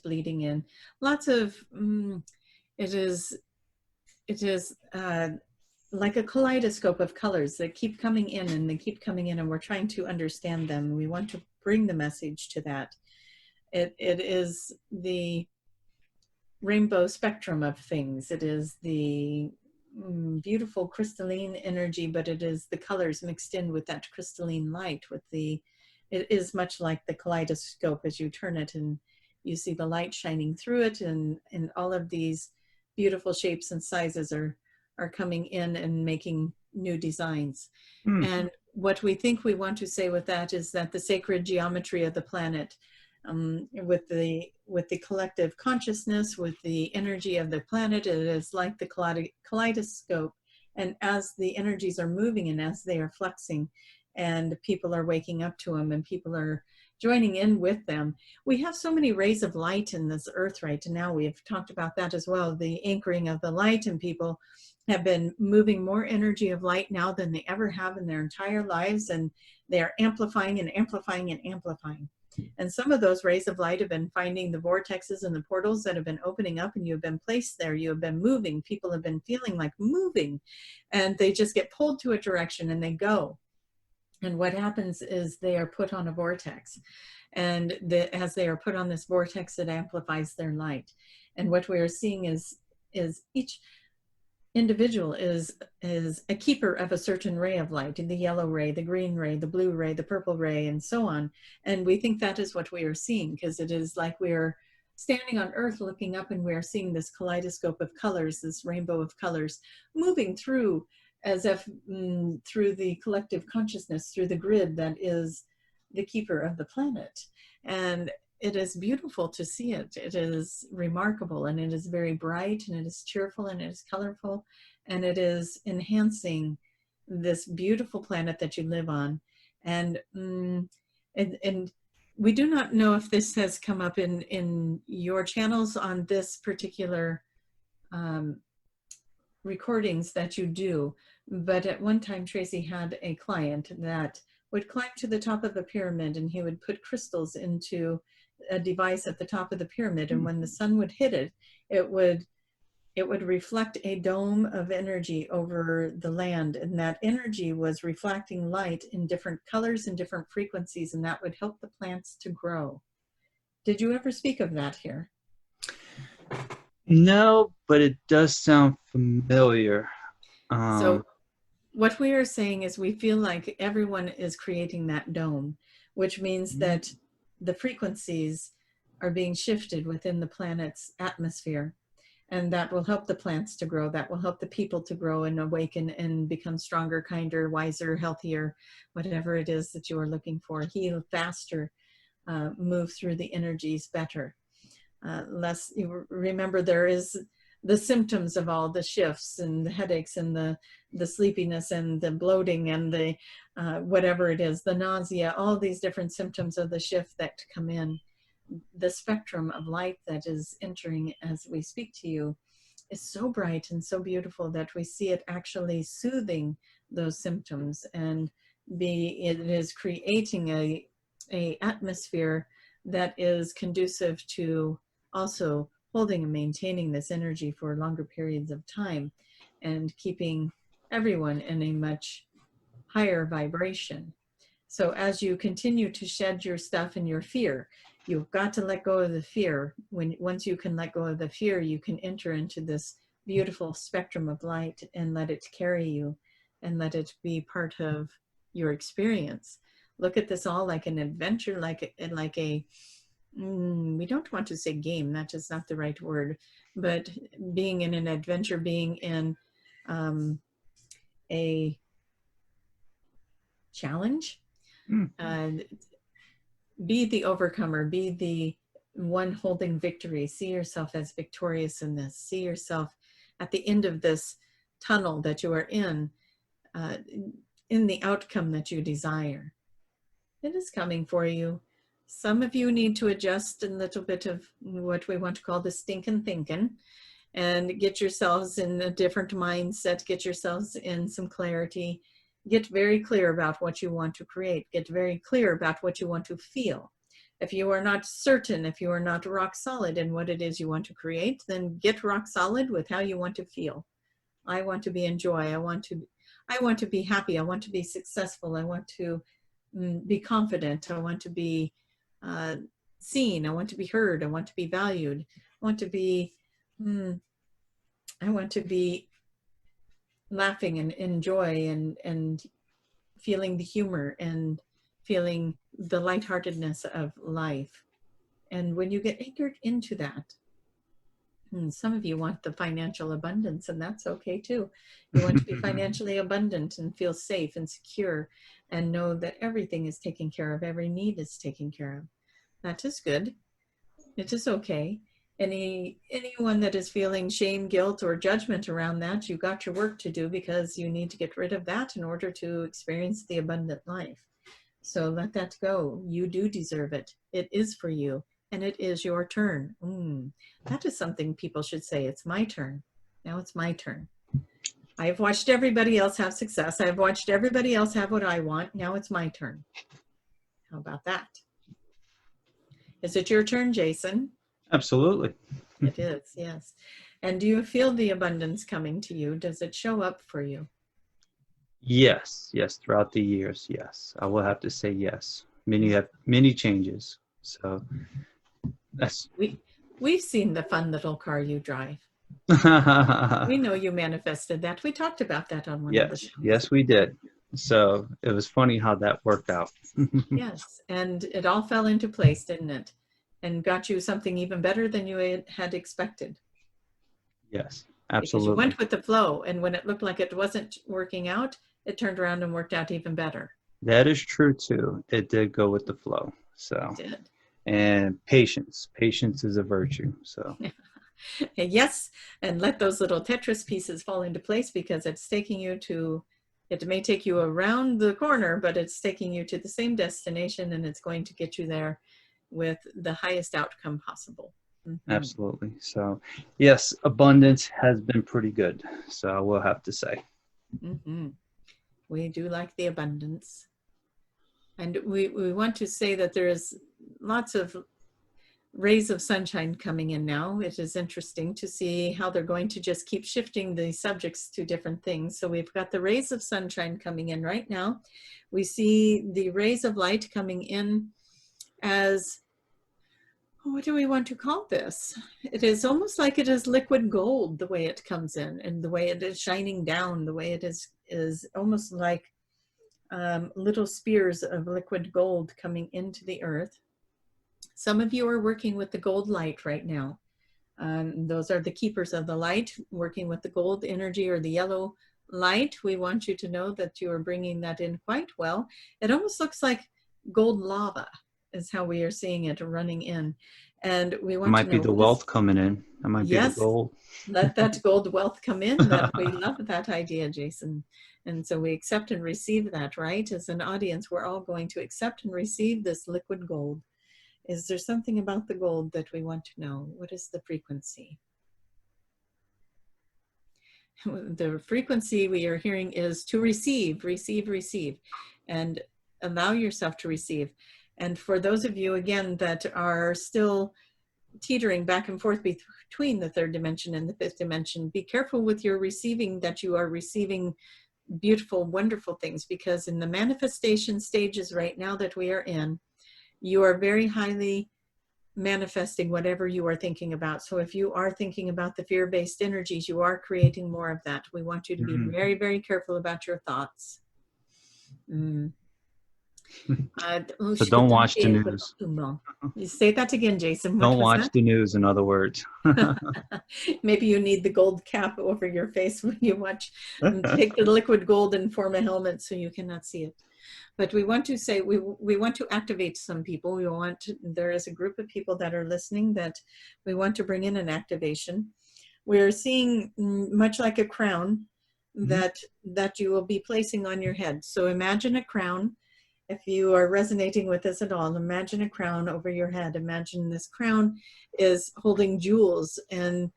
bleeding in. Lots of it is like a kaleidoscope of colors that keep coming in, and they keep coming in, and we're trying to understand them. We want to bring the message to that. It is the rainbow spectrum of things. It is the beautiful crystalline energy, but it is the colors mixed in with that crystalline light. It is much like the kaleidoscope. As you turn it and you see the light shining through it, and all of these beautiful shapes and sizes are coming in and making new designs. And what we think we want to say with that is that the sacred geometry of the planet with the collective consciousness, with the energy of the planet. It is like the kaleidoscope. And as the energies are moving and as they are flexing, and people are waking up to them and people are joining in with them, we have so many rays of light in this earth right now. We've talked about that as well, the anchoring of the light, and people have been moving more energy of light now than they ever have in their entire lives, and they are amplifying and amplifying and amplifying. And some of those rays of light have been finding the vortexes and the portals that have been opening up, and you have been placed there. You have been moving. People have been feeling like moving, and they just get pulled to a direction and they go. And what happens is they are put on a vortex. And as they are put on this vortex, it amplifies their light. And what we are seeing is each individual is a keeper of a certain ray of light, the yellow ray, the green ray, the blue ray, the purple ray, and so on. And we think that is what we are seeing, because it is like we're standing on Earth looking up and we're seeing this kaleidoscope of colors, this rainbow of colors moving through, as if through the collective consciousness, through the grid that is the keeper of the planet. And it is beautiful to see it. It is remarkable, and it is very bright, and it is cheerful, and it is colorful, and it is enhancing this beautiful planet that you live on. And we do not know if this has come up in your channels on this particular recordings that you do, but at one time Tracy had a client that would climb to the top of a pyramid, and he would put crystals into a device at the top of the pyramid, and when the sun would hit it, it would reflect a dome of energy over the land, and that energy was reflecting light in different colors and different frequencies, and that would help the plants to grow. Did you ever speak of that here? No, but it does sound familiar. So what we are saying is we feel like everyone is creating that dome, which means that the frequencies are being shifted within the planet's atmosphere, and that will help the plants to grow. That will help the people to grow and awaken and become stronger, kinder, wiser, healthier, whatever it is that you are looking for. Heal faster, move through the energies better. Less, you remember, there is the symptoms of all the shifts and the headaches and the sleepiness and the bloating and the whatever it is, the nausea, all these different symptoms of the shift that come in. The spectrum of light that is entering as we speak to you is so bright and so beautiful that we see it actually soothing those symptoms, and it is creating a atmosphere that is conducive to also holding and maintaining this energy for longer periods of time, and keeping everyone in a much higher vibration. So as you continue to shed your stuff and your fear, you've got to let go of the fear. Once you can let go of the fear, you can enter into this beautiful spectrum of light and let it carry you and let it be part of your experience. Look at this all like an adventure, like a we don't want to say game, that is not the right word, but being in an adventure, being in a challenge. Be the overcomer, be the one holding victory. See yourself as victorious in this. See yourself at the end of this tunnel that you are in the outcome that you desire. It is coming for you. Some of you need to adjust a little bit of what we want to call the stinking thinking, and get yourselves in a different mindset, get yourselves in some clarity, get very clear about what you want to create, get very clear about what you want to feel. If you are not certain, if you are not rock solid in what it is you want to create, then get rock solid with how you want to feel. I want to be in joy. I want to be happy. I want to be successful. I want to be confident. I want to be seen. I want to be heard. I want to be valued. I want to be laughing and in joy and feeling the humor and feeling the lightheartedness of life. And when you get anchored into that, some of you want the financial abundance, and that's okay too. You want to be financially abundant and feel safe and secure and know that everything is taken care of, every need is taken care of. That is good. It is okay. Anyone that is feeling shame, guilt, or judgment around that, you got your work to do, because you need to get rid of that in order to experience the abundant life. So let that go. You do deserve it. It is for you, and it is your turn. That is something people should say. It's my turn. Now it's my turn. I've watched everybody else have success. I've watched everybody else have what I want. Now it's my turn. How about that? Is it your turn, Jason? Absolutely. It is, yes. And do you feel the abundance coming to you? Does it show up for you? Yes, throughout the years, yes. I will have to say yes. Many changes. So that's we've seen the fun little car you drive. We know you manifested that. We talked about that on one of the shows. Yes, we did. So it was funny how that worked out. Yes, and it all fell into place, didn't it? And got you something even better than you had expected. Yes, absolutely. Because you went with the flow, and when it looked like it wasn't working out, it turned around and worked out even better. That is true too. It did go with the flow. So it did. And patience is a virtue. So yes, and let those little Tetris pieces fall into place, because it's taking you to, it may take you around the corner, but it's taking you to the same destination, and it's going to get you there with the highest outcome possible. Absolutely. So yes, abundance has been pretty good. So I will have to say. We do like the abundance. And we want to say that there is lots of rays of sunshine coming in now. It is interesting to see how they're going to just keep shifting the subjects to different things. So we've got the rays of sunshine coming in right now. We see the rays of light coming in as, what do we want to call this? It is almost like it is liquid gold, the way it comes in, and the way it is shining down, the way it is almost like little spears of liquid gold coming into the earth. Some of you are working with the gold light right now. Those are the keepers of the light, working with the gold energy or the yellow light. We want you to know that you are bringing that in quite well. It almost looks like gold lava is how we are seeing it running in. And we want to know. Might be the wealth coming in. That might be the gold. Let that gold wealth come in. That we love that idea, Jason. And so we accept and receive that, right? As an audience, we're all going to accept and receive this liquid gold. Is there something about the gold that we want to know? What is the frequency? The frequency we are hearing is to receive, receive, receive, and allow yourself to receive. And for those of you, again, that are still teetering back and forth between the third dimension and the fifth dimension, be careful with your receiving, that you are receiving beautiful, wonderful things, because in the manifestation stages right now that we are in, you are very highly manifesting whatever you are thinking about. So if you are thinking about the fear-based energies, you are creating more of that. We want you to be very, very careful about your thoughts. So don't watch the news. You say that again, Jason. Don't watch the news, in other words. Maybe you need the gold cap over your face when you watch. Take the liquid gold and form a helmet so you cannot see it. But we want to say, we want to activate some people. There is a group of people that are listening that we want to bring in an activation. We're seeing much like a crown that you will be placing on your head. So imagine a crown. If you are resonating with this at all, imagine a crown over your head. Imagine this crown is holding jewels and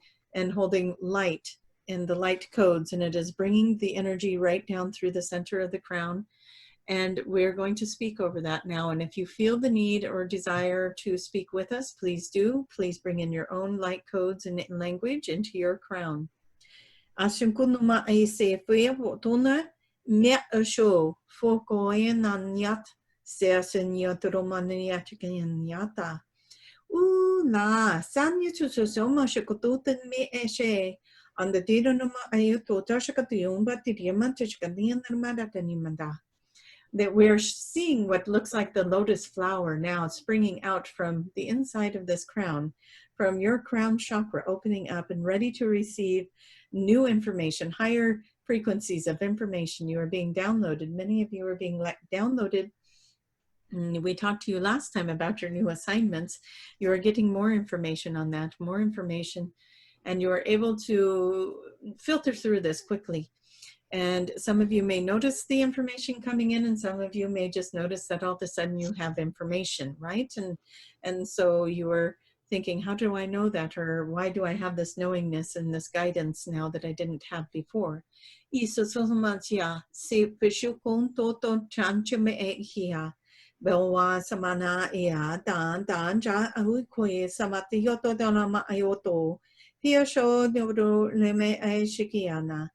holding light and the light codes, and it is bringing the energy right down through the center of the crown. And we're going to speak over that now. And if you feel the need or desire to speak with us, please do. Please bring in your own light codes and language into your crown. Me a show for going on yat, says in Yotromaniatikanyata. Na, Sanya to so much a cotutan me a she, on the Didanuma Ayuto Toshakatiumba Tidiamantishkanian Madatanimanda. That we're seeing what looks like the lotus flower now springing out from the inside of this crown, from your crown chakra, opening up and ready to receive new information, higher frequencies of information. You are being downloaded. Many of you are being downloaded We talked to you last time about your new assignments. You are getting more information on that, more information, and you are able to filter through this quickly. And some of you may notice the information coming in, and some of you may just notice that all of a sudden you have information, right? And so you are thinking, how do I know that? Or why do I have this knowingness and this guidance now that I didn't have before? Belwa samana ea dan ja aukoi samatiyoto donama ayoto. Piosho dodo leme shikiana.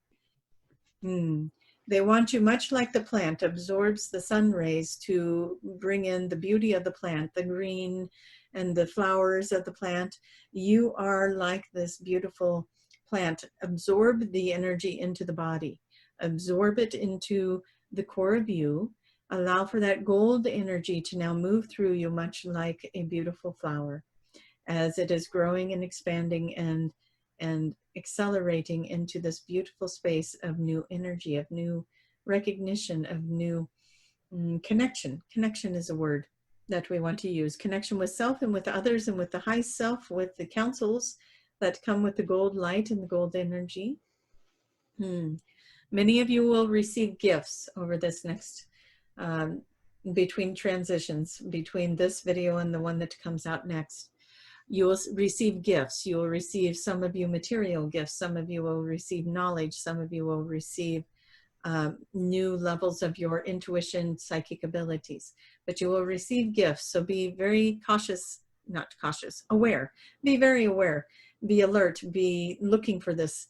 They want you, much like the plant absorbs the sun rays to bring in the beauty of the plant, the green and the flowers of the plant. You are like this beautiful plant. Absorb the energy into the body. Absorb it into the core of you. Allow for that gold energy to now move through you, much like a beautiful flower, as it is growing and expanding and accelerating into this beautiful space of new energy, of new recognition, of new connection. Connection is a word that we want to use. Connection with self and with others and with the high self, with the counsels that come with the gold light and the gold energy. Many of you will receive gifts over this next, between transitions, between this video and the one that comes out next. You will receive gifts. You will receive, some of you, material gifts. Some of you will receive knowledge. Some of you will receive new levels of your intuition, psychic abilities. But you will receive gifts. So be very cautious, not cautious, aware. Be very aware. Be alert. Be looking for this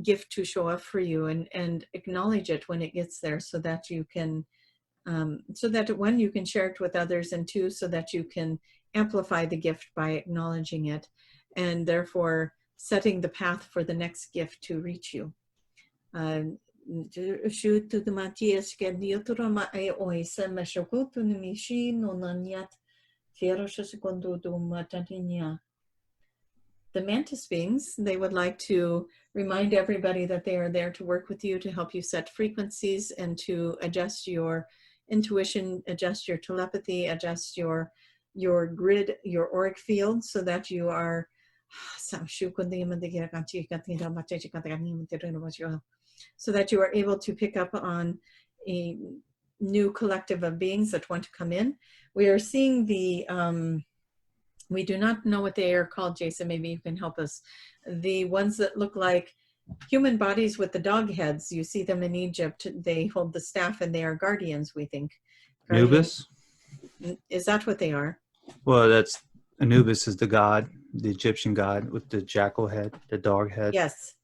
gift to show up for you, and acknowledge it when it gets there, so that you can, so that one, you can share it with others, and two, so that you can amplify the gift by acknowledging it, and therefore setting the path for the next gift to reach you. The Mantis beings, they would like to remind everybody that they are there to work with you, to help you set frequencies and to adjust your intuition, adjust your telepathy, adjust your grid, your auric field, so that you are so that you are able to pick up on a new collective of beings that want to come in. We are seeing the we do not know what they are called, Jason. Maybe you can help us. The ones that look like human bodies with the dog heads. You see them in Egypt. They hold the staff and they are guardians, we think. Anubis? Is that what they are? Well, that's Anubis is the god, the Egyptian god with the jackal head, the dog head. Yes,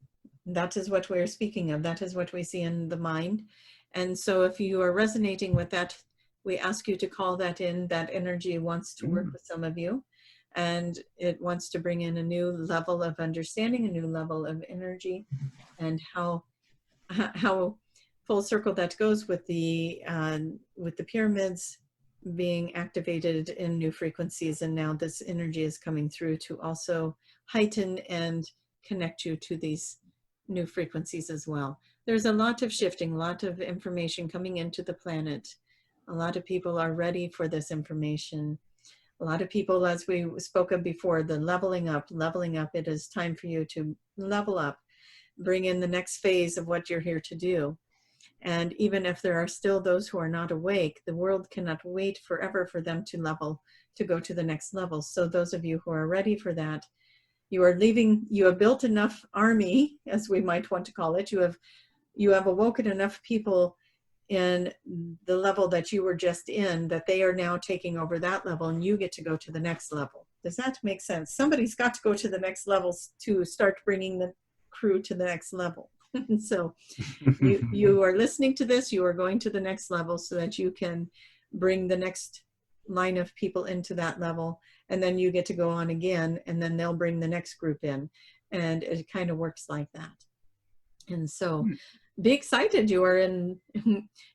that is what we're speaking of. That is what we see in the mind. And so if you are resonating with that, we ask you to call that in. That energy wants to work with some of you. And it wants to bring in a new level of understanding, a new level of energy, and how full circle that goes with the pyramids being activated in new frequencies. And now this energy is coming through to also heighten and connect you to these new frequencies as well. There's a lot of shifting, a lot of information coming into the planet. A lot of people are ready for this information. A lot of people, as we spoke of before, the leveling up, it is time for you to level up, bring in the next phase of what you're here to do. And even if there are still those who are not awake, the world cannot wait forever for them to level, to go to the next level. So those of you who are ready for that, you are leaving, you have built enough army, as we might want to call it. You have awoken enough people in the level that you were just in, that they are now taking over that level, and you get to go to the next level. Does that make sense? Somebody's got to go to the next levels to start bringing the crew to the next level. So you are listening to this, you are going to the next level so that you can bring the next line of people into that level, and then you get to go on again, and then they'll bring the next group in, and it kind of works like that. And so be excited. You are in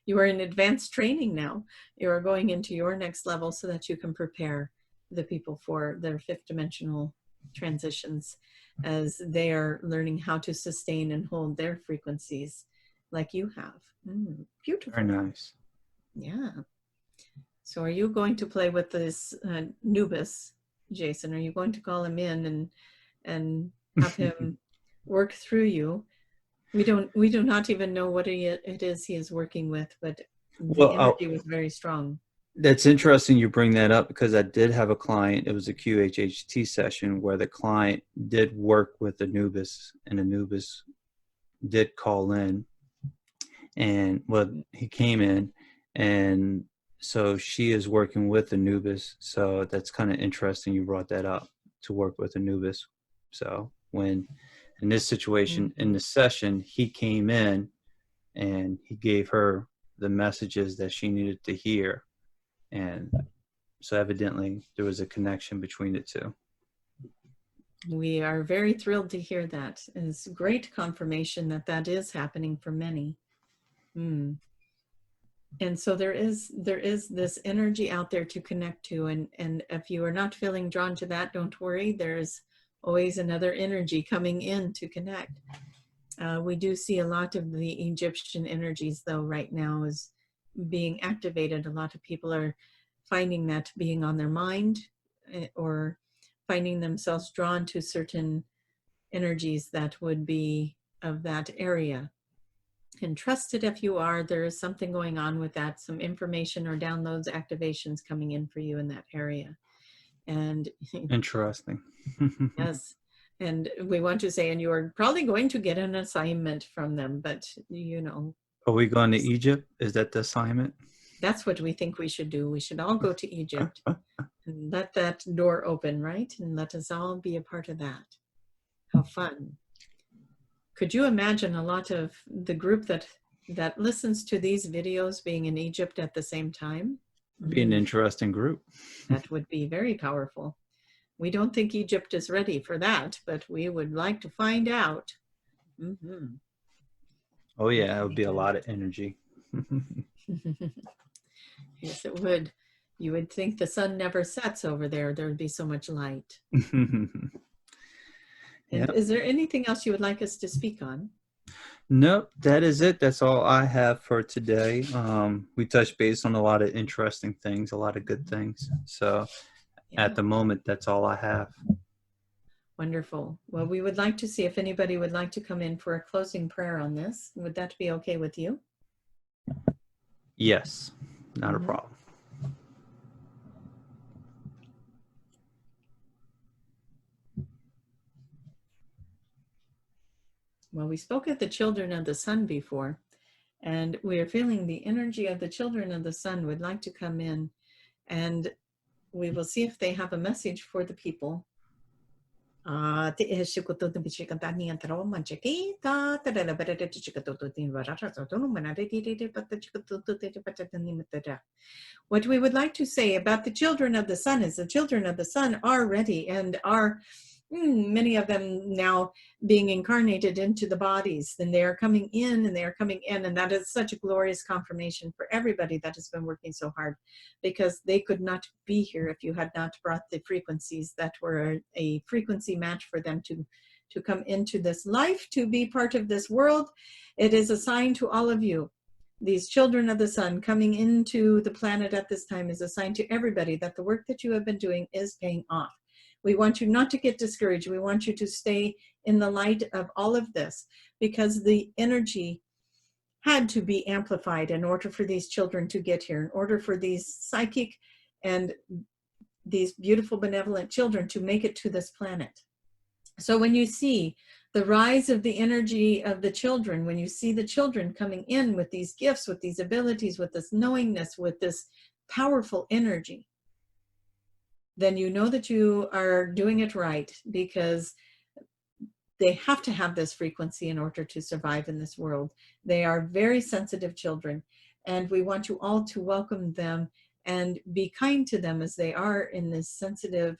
advanced training now. You are going into your next level so that you can prepare the people for their fifth dimensional transitions, as they are learning how to sustain and hold their frequencies like you have. Beautiful. Very nice. Yeah. So are you going to play with this Anubis, Jason? Are you going to call him in and have him work through you? We do not even know what it is he is working with, but the Well, energy was very strong. that's interesting you bring that up, because I did have a client. It was a QHHT session where the client did work with Anubis, and Anubis did call in, and well, he came in, and so she is working with Anubis. So that's kind of interesting you brought that up, to work with Anubis. So when in this situation, in the session, he came in and he gave her the messages that she needed to hear. And so evidently there was a connection between the two. We are very thrilled to hear that. It's great confirmation that that is happening for many. And so there is this energy out there to connect to, and if you are not feeling drawn to that, don't worry. There's always another energy coming in to connect. We do see a lot of the Egyptian energies, though, right now is being activated. A lot of people are finding that being on their mind, or finding themselves drawn to certain energies that would be of that area. And trust it if you are, there is something going on with that, some information or downloads, activations coming in for you in that area. And Interesting. yes, and we want to say, and you are probably going to get an assignment from them, but you know. Are we going to Egypt? Is that the assignment? That's what we think we should do. We should all go to Egypt and let that door open, right? And let us all be a part of that. How fun. Could you imagine a lot of the group that listens to these videos being in Egypt at the same time? Be an interesting group. That would be very powerful. We don't think Egypt is ready for that, but we would like to find out. Oh yeah, it would be a lot of energy. Yes, it would. You would think the sun never sets over there. There would be so much light. And is there anything else you would like us to speak on? Nope, that is it. That's all I have for today. We touched base on a lot of interesting things, a lot of good things. So at the moment, that's all I have. Wonderful. Well, we would like to see if anybody would like to come in for a closing prayer on this. Would that be okay with you? Yes, not a problem. Well, we spoke of the children of the sun before, and we are feeling the energy of the children of the sun would like to come in, and we will see if they have a message for the people. What we would like to say about the children of the sun is the children of the sun are ready and are many of them now being incarnated into the bodies, and they are coming in and they are coming in, and that is such a glorious confirmation for everybody that has been working so hard, because they could not be here if you had not brought the frequencies that were a frequency match for them to come into this life, to be part of this world. It is a sign to all of you. These children of the sun coming into the planet at this time is a sign to everybody that the work that you have been doing is paying off. We want you not to get discouraged. We want you to stay in the light of all of this, because the energy had to be amplified in order for these children to get here, in order for these psychic and these beautiful benevolent children to make it to this planet. So when you see the rise of the energy of the children, when you see the children coming in with these gifts, with these abilities, with this knowingness, with this powerful energy, then you know that you are doing it right, because they have to have this frequency in order to survive in this world. They are very sensitive children, and we want you all to welcome them and be kind to them as they are in this sensitive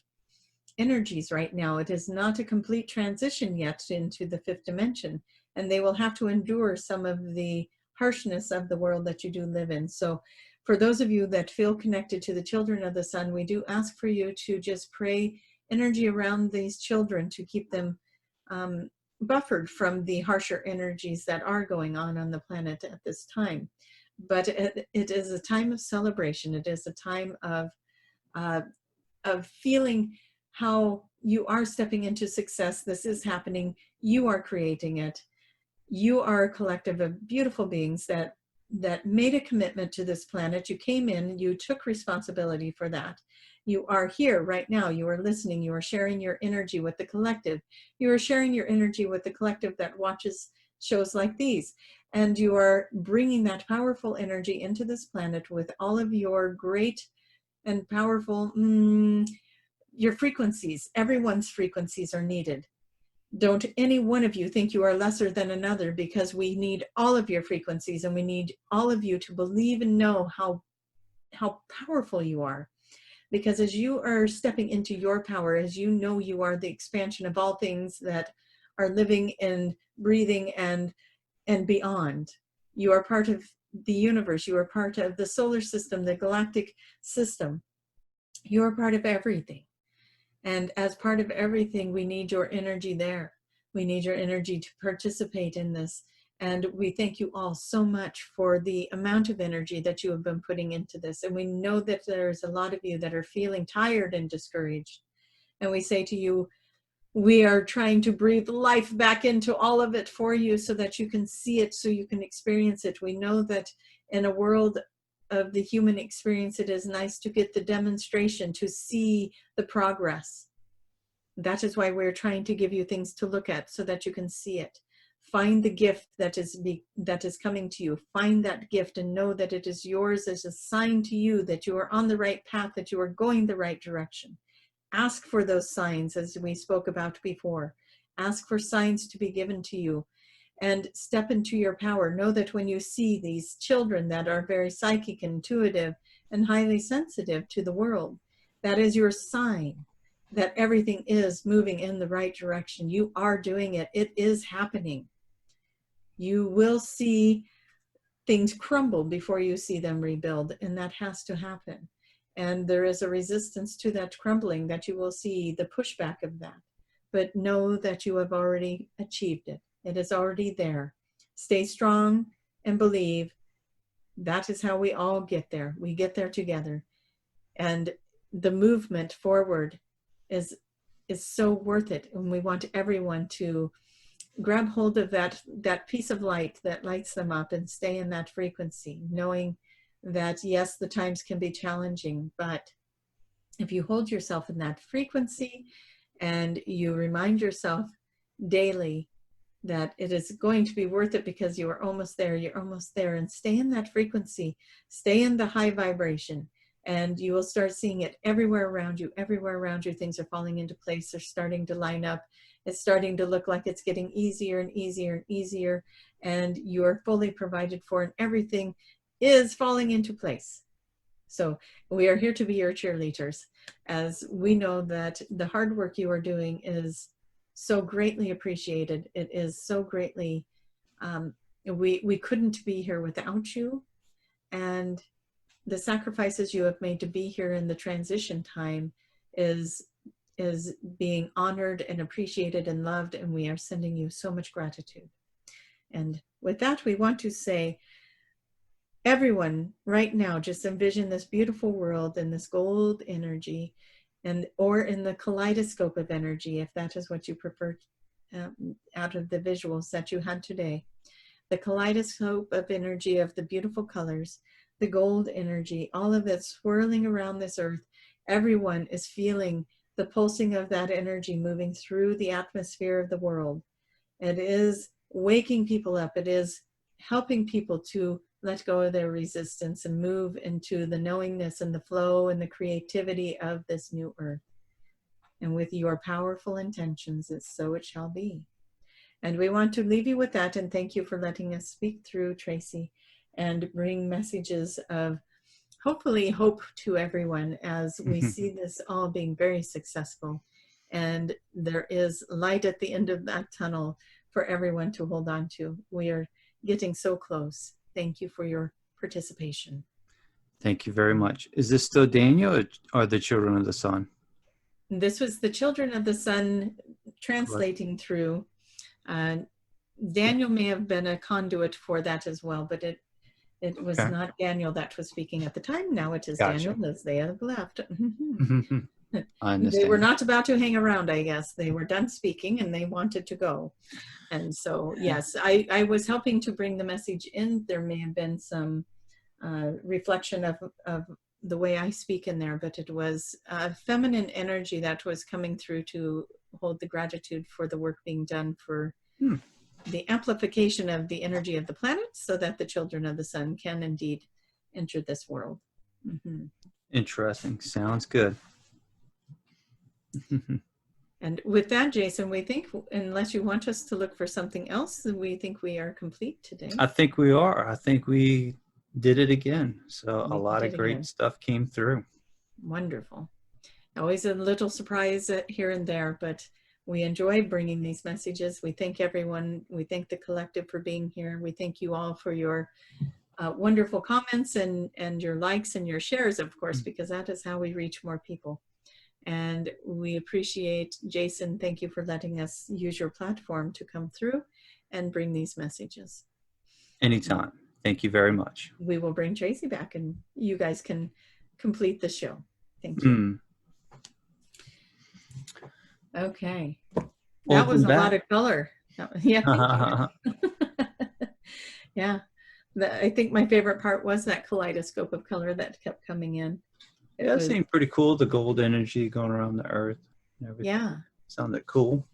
energies right now. It is not a complete transition yet into the fifth dimension, and they will have to endure some of the harshness of the world that you do live in. So for those of you that feel connected to the children of the sun, we do ask for you to just pray energy around these children to keep them buffered from the harsher energies that are going on the planet at this time. but it is a time of celebration. It is a time uh, of feeling how you are stepping into success. This is happening. You are creating it. You are a collective of beautiful beings that made a commitment to this planet. You came in, you took responsibility for that. You are here right now. You are listening. You are sharing your energy with the collective. You are sharing your energy with the collective that watches shows like these. And you are bringing that powerful energy into this planet with all of your great and powerful, your frequencies. Everyone's frequencies are needed. Don't any one of you think you are lesser than another, because we need all of your frequencies, and we need all of you to believe and know how powerful you are. Because as you are stepping into your power, as you know you are the expansion of all things that are living and breathing and beyond. You are part of the universe. You are part of the solar system, the galactic system. You are part of everything. And as part of everything, we need your energy there. We need your energy to participate in this. And we thank you all so much for the amount of energy that you have been putting into this. And we know that there's a lot of you that are feeling tired and discouraged. And we say to you, we are trying to breathe life back into all of it for you so that you can see it, so you can experience it. We know that in a world of the human experience, it is nice to get the demonstration, to see the progress. That is why we're trying to give you things to look at so that you can see it. Find the gift that is coming to you. Find that gift and know that it is yours as a sign to you that you are on the right path, that you are going the right direction. Ask for those signs, as we spoke about before. Ask for signs to be given to you, and step into your power. Know that when you see these children that are very psychic, intuitive, and highly sensitive to the world, that is your sign that everything is moving in the right direction. You are doing it. It is happening. You will see things crumble before you see them rebuild, and that has to happen. And there is a resistance to that crumbling, that you will see the pushback of that. But know that you have already achieved it. It is already there. Stay strong and believe. That is how we all get there. We get there together. And the movement forward is so worth it. And we want everyone to grab hold of that piece of light that lights them up and stay in that frequency, knowing that yes, the times can be challenging, but if you hold yourself in that frequency and you remind yourself daily that it is going to be worth it because you are almost there, you're almost there, and stay in that frequency, stay in the high vibration, and you will start seeing it everywhere around you. Everywhere around you, things are falling into place. They're starting to line up. It's starting to look like it's getting easier and easier and easier, and you are fully provided for, and everything is falling into place. So we are here to be your cheerleaders, as we know that the hard work you are doing is so greatly appreciated. It is so greatly, we couldn't be here without you. And the sacrifices you have made to be here in the transition time is being honored and appreciated and loved, and we are sending you so much gratitude. And with that, we want to say, everyone right now, just envision this beautiful world and this gold energy, or in the kaleidoscope of energy, if that is what you prefer, out of the visuals that you had today. The kaleidoscope of energy of the beautiful colors, the gold energy, all of it swirling around this earth. Everyone is feeling the pulsing of that energy moving through the atmosphere of the world. It is waking people up. It is helping people to let go of their resistance and move into the knowingness and the flow and the creativity of this new earth. And with your powerful intentions, so it shall be. And we want to leave you with that, and thank you for letting us speak through, Tracy, and bring messages of hopefully hope to everyone as we see this all being very successful. And there is light at the end of that tunnel for everyone to hold on to. We are getting so close. Thank you for your participation. Thank you very much. Is this still Daniel or the Children of the Sun? This was the Children of the Sun translating through. Daniel may have been a conduit for that as well, but it It was Okay. not Daniel that was speaking at the time. Now it is Gotcha. Daniel, as they have left. I They were understand. not about to hang around, I guess. They were done speaking and they wanted to go. And so, yes, I was helping to bring the message in. There may have been some reflection of the way I speak in there, but it was a feminine energy that was coming through to hold the gratitude for the work being done for the amplification of the energy of the planet so that the children of the sun can indeed enter this world. Interesting. Sounds good. And with that, Jason, we think, unless you want us to look for something else, we think we are complete today. I think we are. I think we did it again. So a We lot of did great again. stuff came through. Wonderful. Always a little surprise here and there, but we enjoy bringing these messages. We thank everyone. We thank the collective for being here. We thank you all for your wonderful comments and your likes and your shares, of course, because that is how we reach more people. And we appreciate, Jason, thank you for letting us use your platform to come through and bring these messages. Anytime. Thank you very much. We will bring Tracy back and you guys can complete the show. Thank you. Okay. That was a lot of color. Yeah, thank you. Yeah. I think my favorite part was that kaleidoscope of color that kept coming in. It seemed pretty cool, the gold energy going around the earth and everything. Yeah. Sounded cool.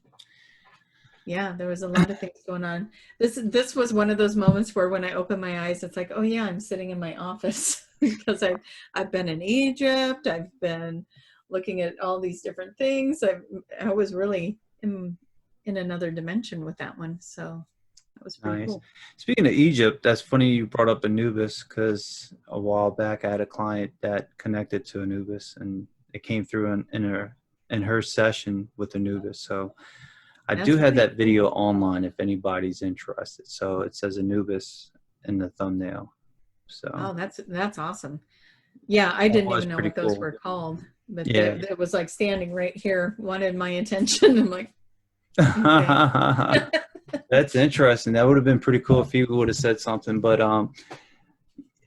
Yeah, there was a lot of things going on. This was one of those moments where when I open my eyes, it's like, oh yeah, I'm sitting in my office because I've been in Egypt. I've been looking at all these different things. I was really in another dimension with that one. So that was pretty cool. Speaking of Egypt, that's funny you brought up Anubis, because a while back I had a client that connected to Anubis and it came through in her session with Anubis. So I do have that video online if anybody's interested. So it says Anubis in the thumbnail. So oh, that's awesome. Yeah, I didn't even know what those were called, but it was like standing right here, wanted my attention. I'm like, okay. That's interesting. That would have been pretty cool if you would have said something. But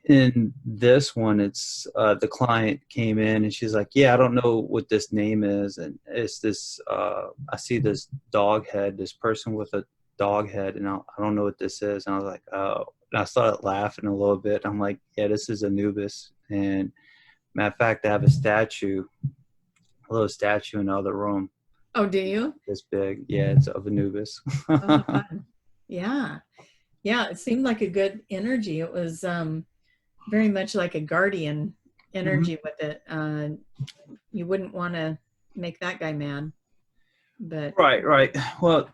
in this one, it's the client came in and she's like, yeah, I don't know what this name is. And it's this, I see this dog head, this person with a dog head, and I don't know what this is. And I was like, oh. And I started laughing a little bit. I'm like, yeah, this is Anubis. And matter of fact, I have a little statue in the other room. Oh, do you? This big. Yeah, it's of Anubis. Oh, fun. Yeah. Yeah, it seemed like a good energy. It was very much like a guardian energy with it. You wouldn't want to make that guy mad. But Right. Well,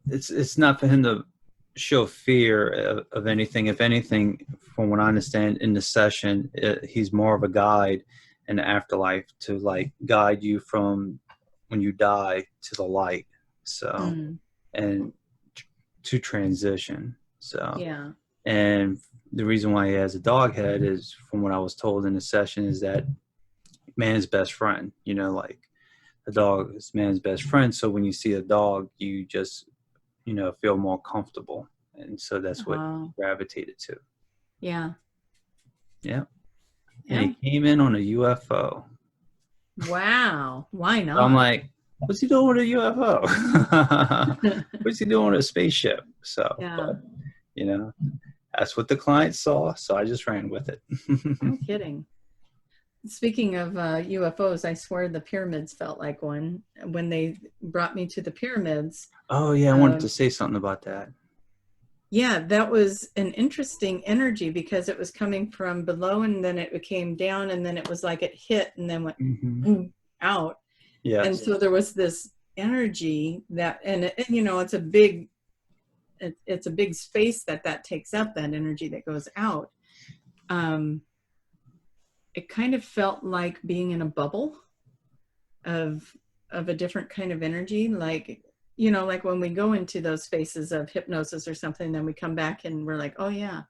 it's not for him to show fear of anything. If anything, from what I understand in the session, he's more of a guide in the afterlife to like guide you from when you die to the light. So and to transition. So yeah. And the reason why he has a dog head is, from what I was told in the session, is that man's best friend. You know, like a dog is man's best friend. So when you see a dog, you just, feel more comfortable. And so that's what he gravitated to. Yeah. Yeah. And he came in on a UFO. Wow. Why not? So I'm like, what's he doing with a UFO? What's he doing with a spaceship? So, but, that's what the client saw. So I just ran with it. No kidding. Speaking of UFOs, I swear the pyramids felt like one when they brought me to the pyramids. Oh, yeah. I wanted to say something about that. Yeah, that was an interesting energy because it was coming from below and then it came down and then it was like it hit and then went out. Yeah. And so there was this energy that, and it's a big space that takes up, that energy that goes out. It kind of felt like being in a bubble of a different kind of energy, like when we go into those spaces of hypnosis or something, then we come back and we're like, oh yeah,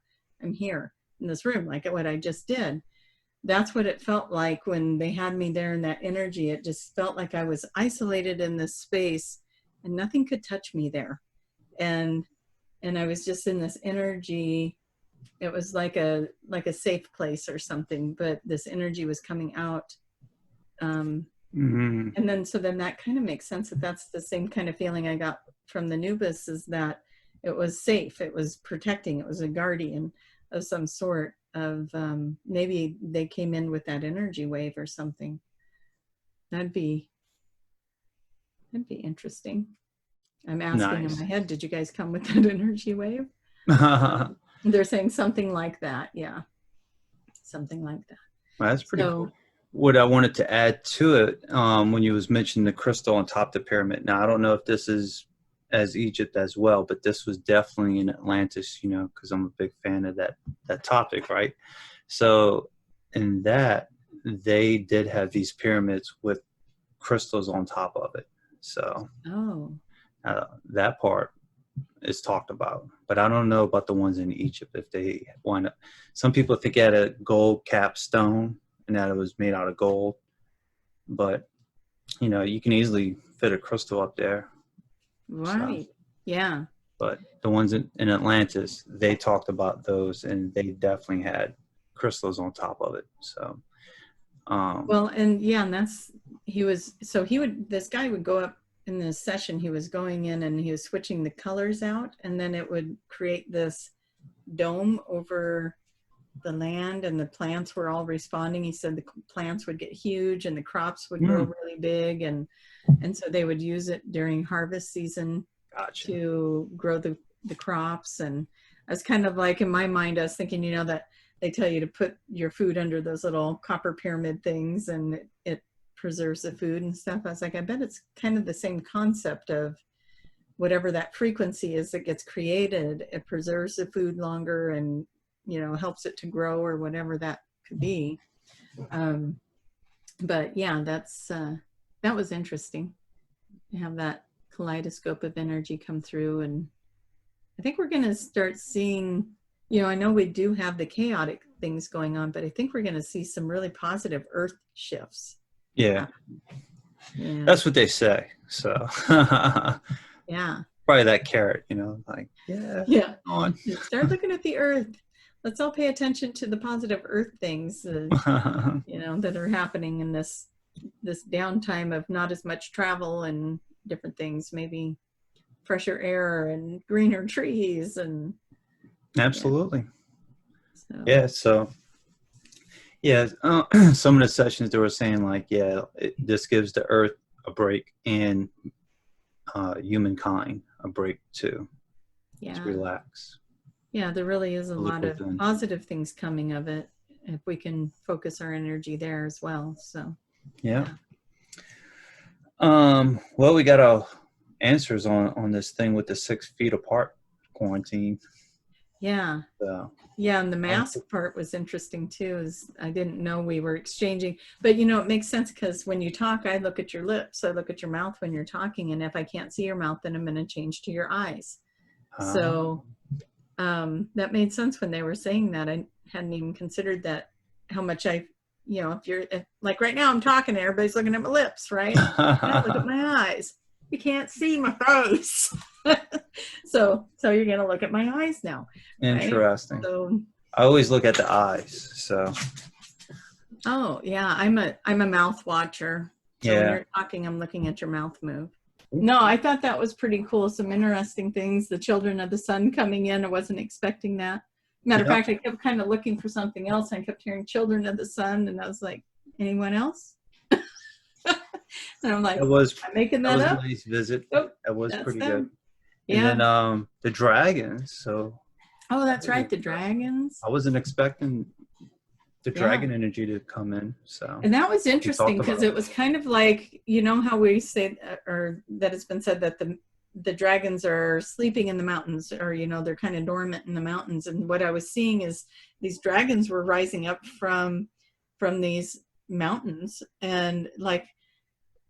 I'm here in this room, like what I just did. That's what it felt like when they had me there in that energy. It just felt like I was isolated in this space and nothing could touch me there. And I was just in this energy it was like a safe place or something, but this energy was coming out. And then that kind of makes sense that that's the same kind of feeling I got from the Anubis, is that it was safe, it was protecting, it was a guardian of some sort of, maybe they came in with that energy wave or something. That'd be interesting. I'm asking in my head, did you guys come with that energy wave? They're saying something like that. Yeah. Something like that. Well, that's pretty cool. What I wanted to add to it, when you was mentioning the crystal on top of the pyramid. Now, I don't know if this is as Egypt as well, but this was definitely in Atlantis, you know, because I'm a big fan of that topic, right? So in that, they did have these pyramids with crystals on top of it. So that part is talked about, but I don't know about the ones in Egypt, if they wind up. Some people think it had a gold cap stone and that it was made out of gold, but you know, you can easily fit a crystal up there, right? So, yeah, but the ones in Atlantis, they talked about those, and they definitely had crystals on top of it. So well, and yeah, and that's this guy would go up in this session. He was going in and he was switching the colors out, and then it would create this dome over the land, and the plants were all responding. He said the plants would get huge and the crops would grow really big, and so they would use it during harvest season to grow the crops. And I was kind of like, in my mind, I was thinking, you know, that they tell you to put your food under those little copper pyramid things and it preserves the food and stuff. I was like, I bet it's kind of the same concept of whatever that frequency is that gets created, it preserves the food longer and, you know, helps it to grow or whatever that could be. But yeah, that was interesting to have that kaleidoscope of energy come through. And I think we're going to start seeing, you know, I know we do have the chaotic things going on, but I think we're going to see some really positive earth shifts. Yeah. That's what they say. So yeah, probably that carrot, you know, like, yeah. Start looking at the earth. Let's all pay attention to the positive earth things, you know, that are happening in this downtime of not as much travel and different things, maybe fresher air and greener trees. And absolutely. So some of the sessions they were saying, like, this gives the earth a break and humankind a break too, to relax. Yeah, there really is a lot of positive things coming of it if we can focus our energy there as well. So well, we got our answers on this thing with the 6 feet apart quarantine. Yeah. And the mask part was interesting too, is I didn't know we were exchanging, but you know, it makes sense because when you talk, I look at your lips, I look at your mouth when you're talking, and if I can't see your mouth, then I'm going to change to your eyes. So that made sense when they were saying that. I hadn't even considered that, how much you know, if like right now I'm talking, everybody's looking at my lips, right? I look at my eyes. You can't see my face. so you're going to look at my eyes now. Interesting. Right? So I always look at the eyes. So. Oh yeah, I'm a mouth watcher. So when you're talking, I'm looking at your mouth move. No, I thought that was pretty cool. Some interesting things. The children of the sun coming in. I wasn't expecting that. Matter of fact, I kept kind of looking for something else. And I kept hearing children of the sun. And I was like, anyone else? And I'm like, I'm making that up. A nice visit. Oh, that was pretty good. Yeah. And then the dragons. So. Oh, that's right. The dragons. I wasn't expecting the dragon energy to come in. So. And that was interesting because it was kind of like, you know how we say, or that it's been said that the dragons are sleeping in the mountains, or, you know, they're kind of dormant in the mountains. And what I was seeing is these dragons were rising up from these mountains, and like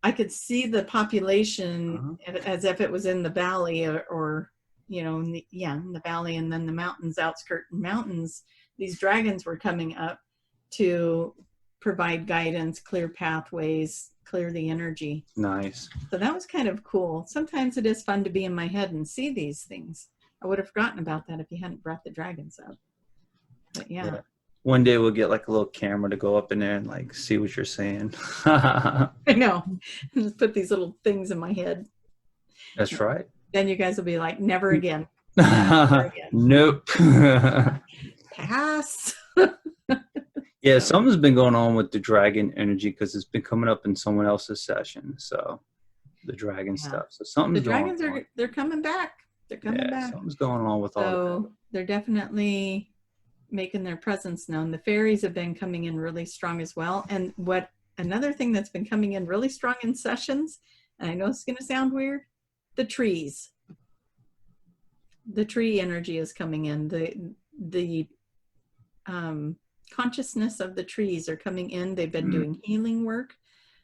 I could see the population as if it was in the valley, or you know, in the valley, and then the mountains, outskirt mountains. These dragons were coming up to provide guidance, clear pathways, clear the energy. Nice. So that was kind of cool. Sometimes it is fun to be in my head and see these things. I would have forgotten about that if you hadn't brought the dragons up. But yeah. One day we'll get like a little camera to go up in there and like see what you're saying. I know. Just put these little things in my head. That's right. Then you guys will be like, never again. Never again. Nope. Pass. Yeah, something's been going on with the dragon energy because it's been coming up in someone else's session. So the dragon stuff. So something's going on. The dragons they're coming back. They're coming back. Something's going on with all that. So they're definitely making their presence known. The fairies have been coming in really strong as well. And another thing that's been coming in really strong in sessions, and I know it's going to sound weird, the trees. The tree energy is coming in. The consciousness of the trees are coming in. They've been doing healing work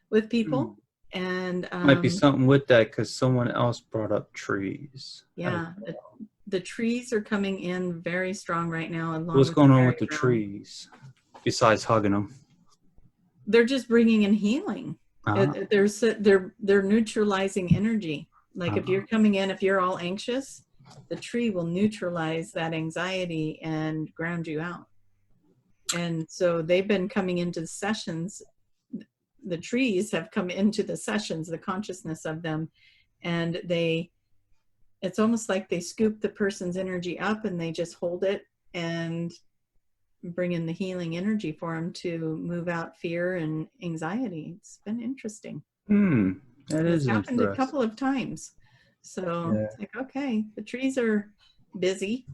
with people. And might be something with that because someone else brought up trees. Yeah, the trees are coming in very strong right now. What's going on with the trees besides hugging them? They're just bringing in healing. They're neutralizing energy. Like if you're coming in, if you're all anxious, the tree will neutralize that anxiety and ground you out. And so they've been coming into the sessions. The trees have come into the sessions, the consciousness of them, and it's almost like they scoop the person's energy up and they just hold it and bring in the healing energy for them to move out fear and anxiety. It's been interesting. That is happened a couple of times. So it's like, okay, the trees are busy.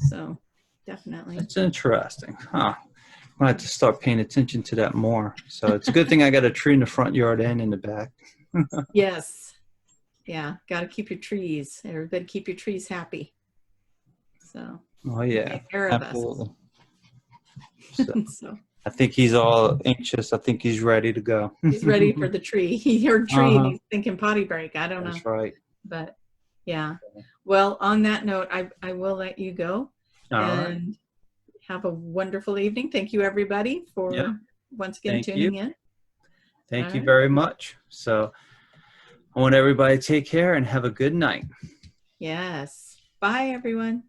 So definitely. It's interesting. Huh. I have to start paying attention to that more. So it's a good thing I got a tree in the front yard and in the back. Yes. Yeah. Got to keep your trees. Everybody keep your trees happy. So. Oh, yeah. Take care of absolutely. Us. So. I think he's all anxious. I think he's ready to go. He's ready for the tree. He heard tree and he's thinking potty break. I don't know. That's right. But yeah. Well, on that note, I will let you go. All and right. Have a wonderful evening. Thank you, everybody, for once again tuning in. Thank you very much. So I want everybody to take care and have a good night. Yes. Bye, everyone.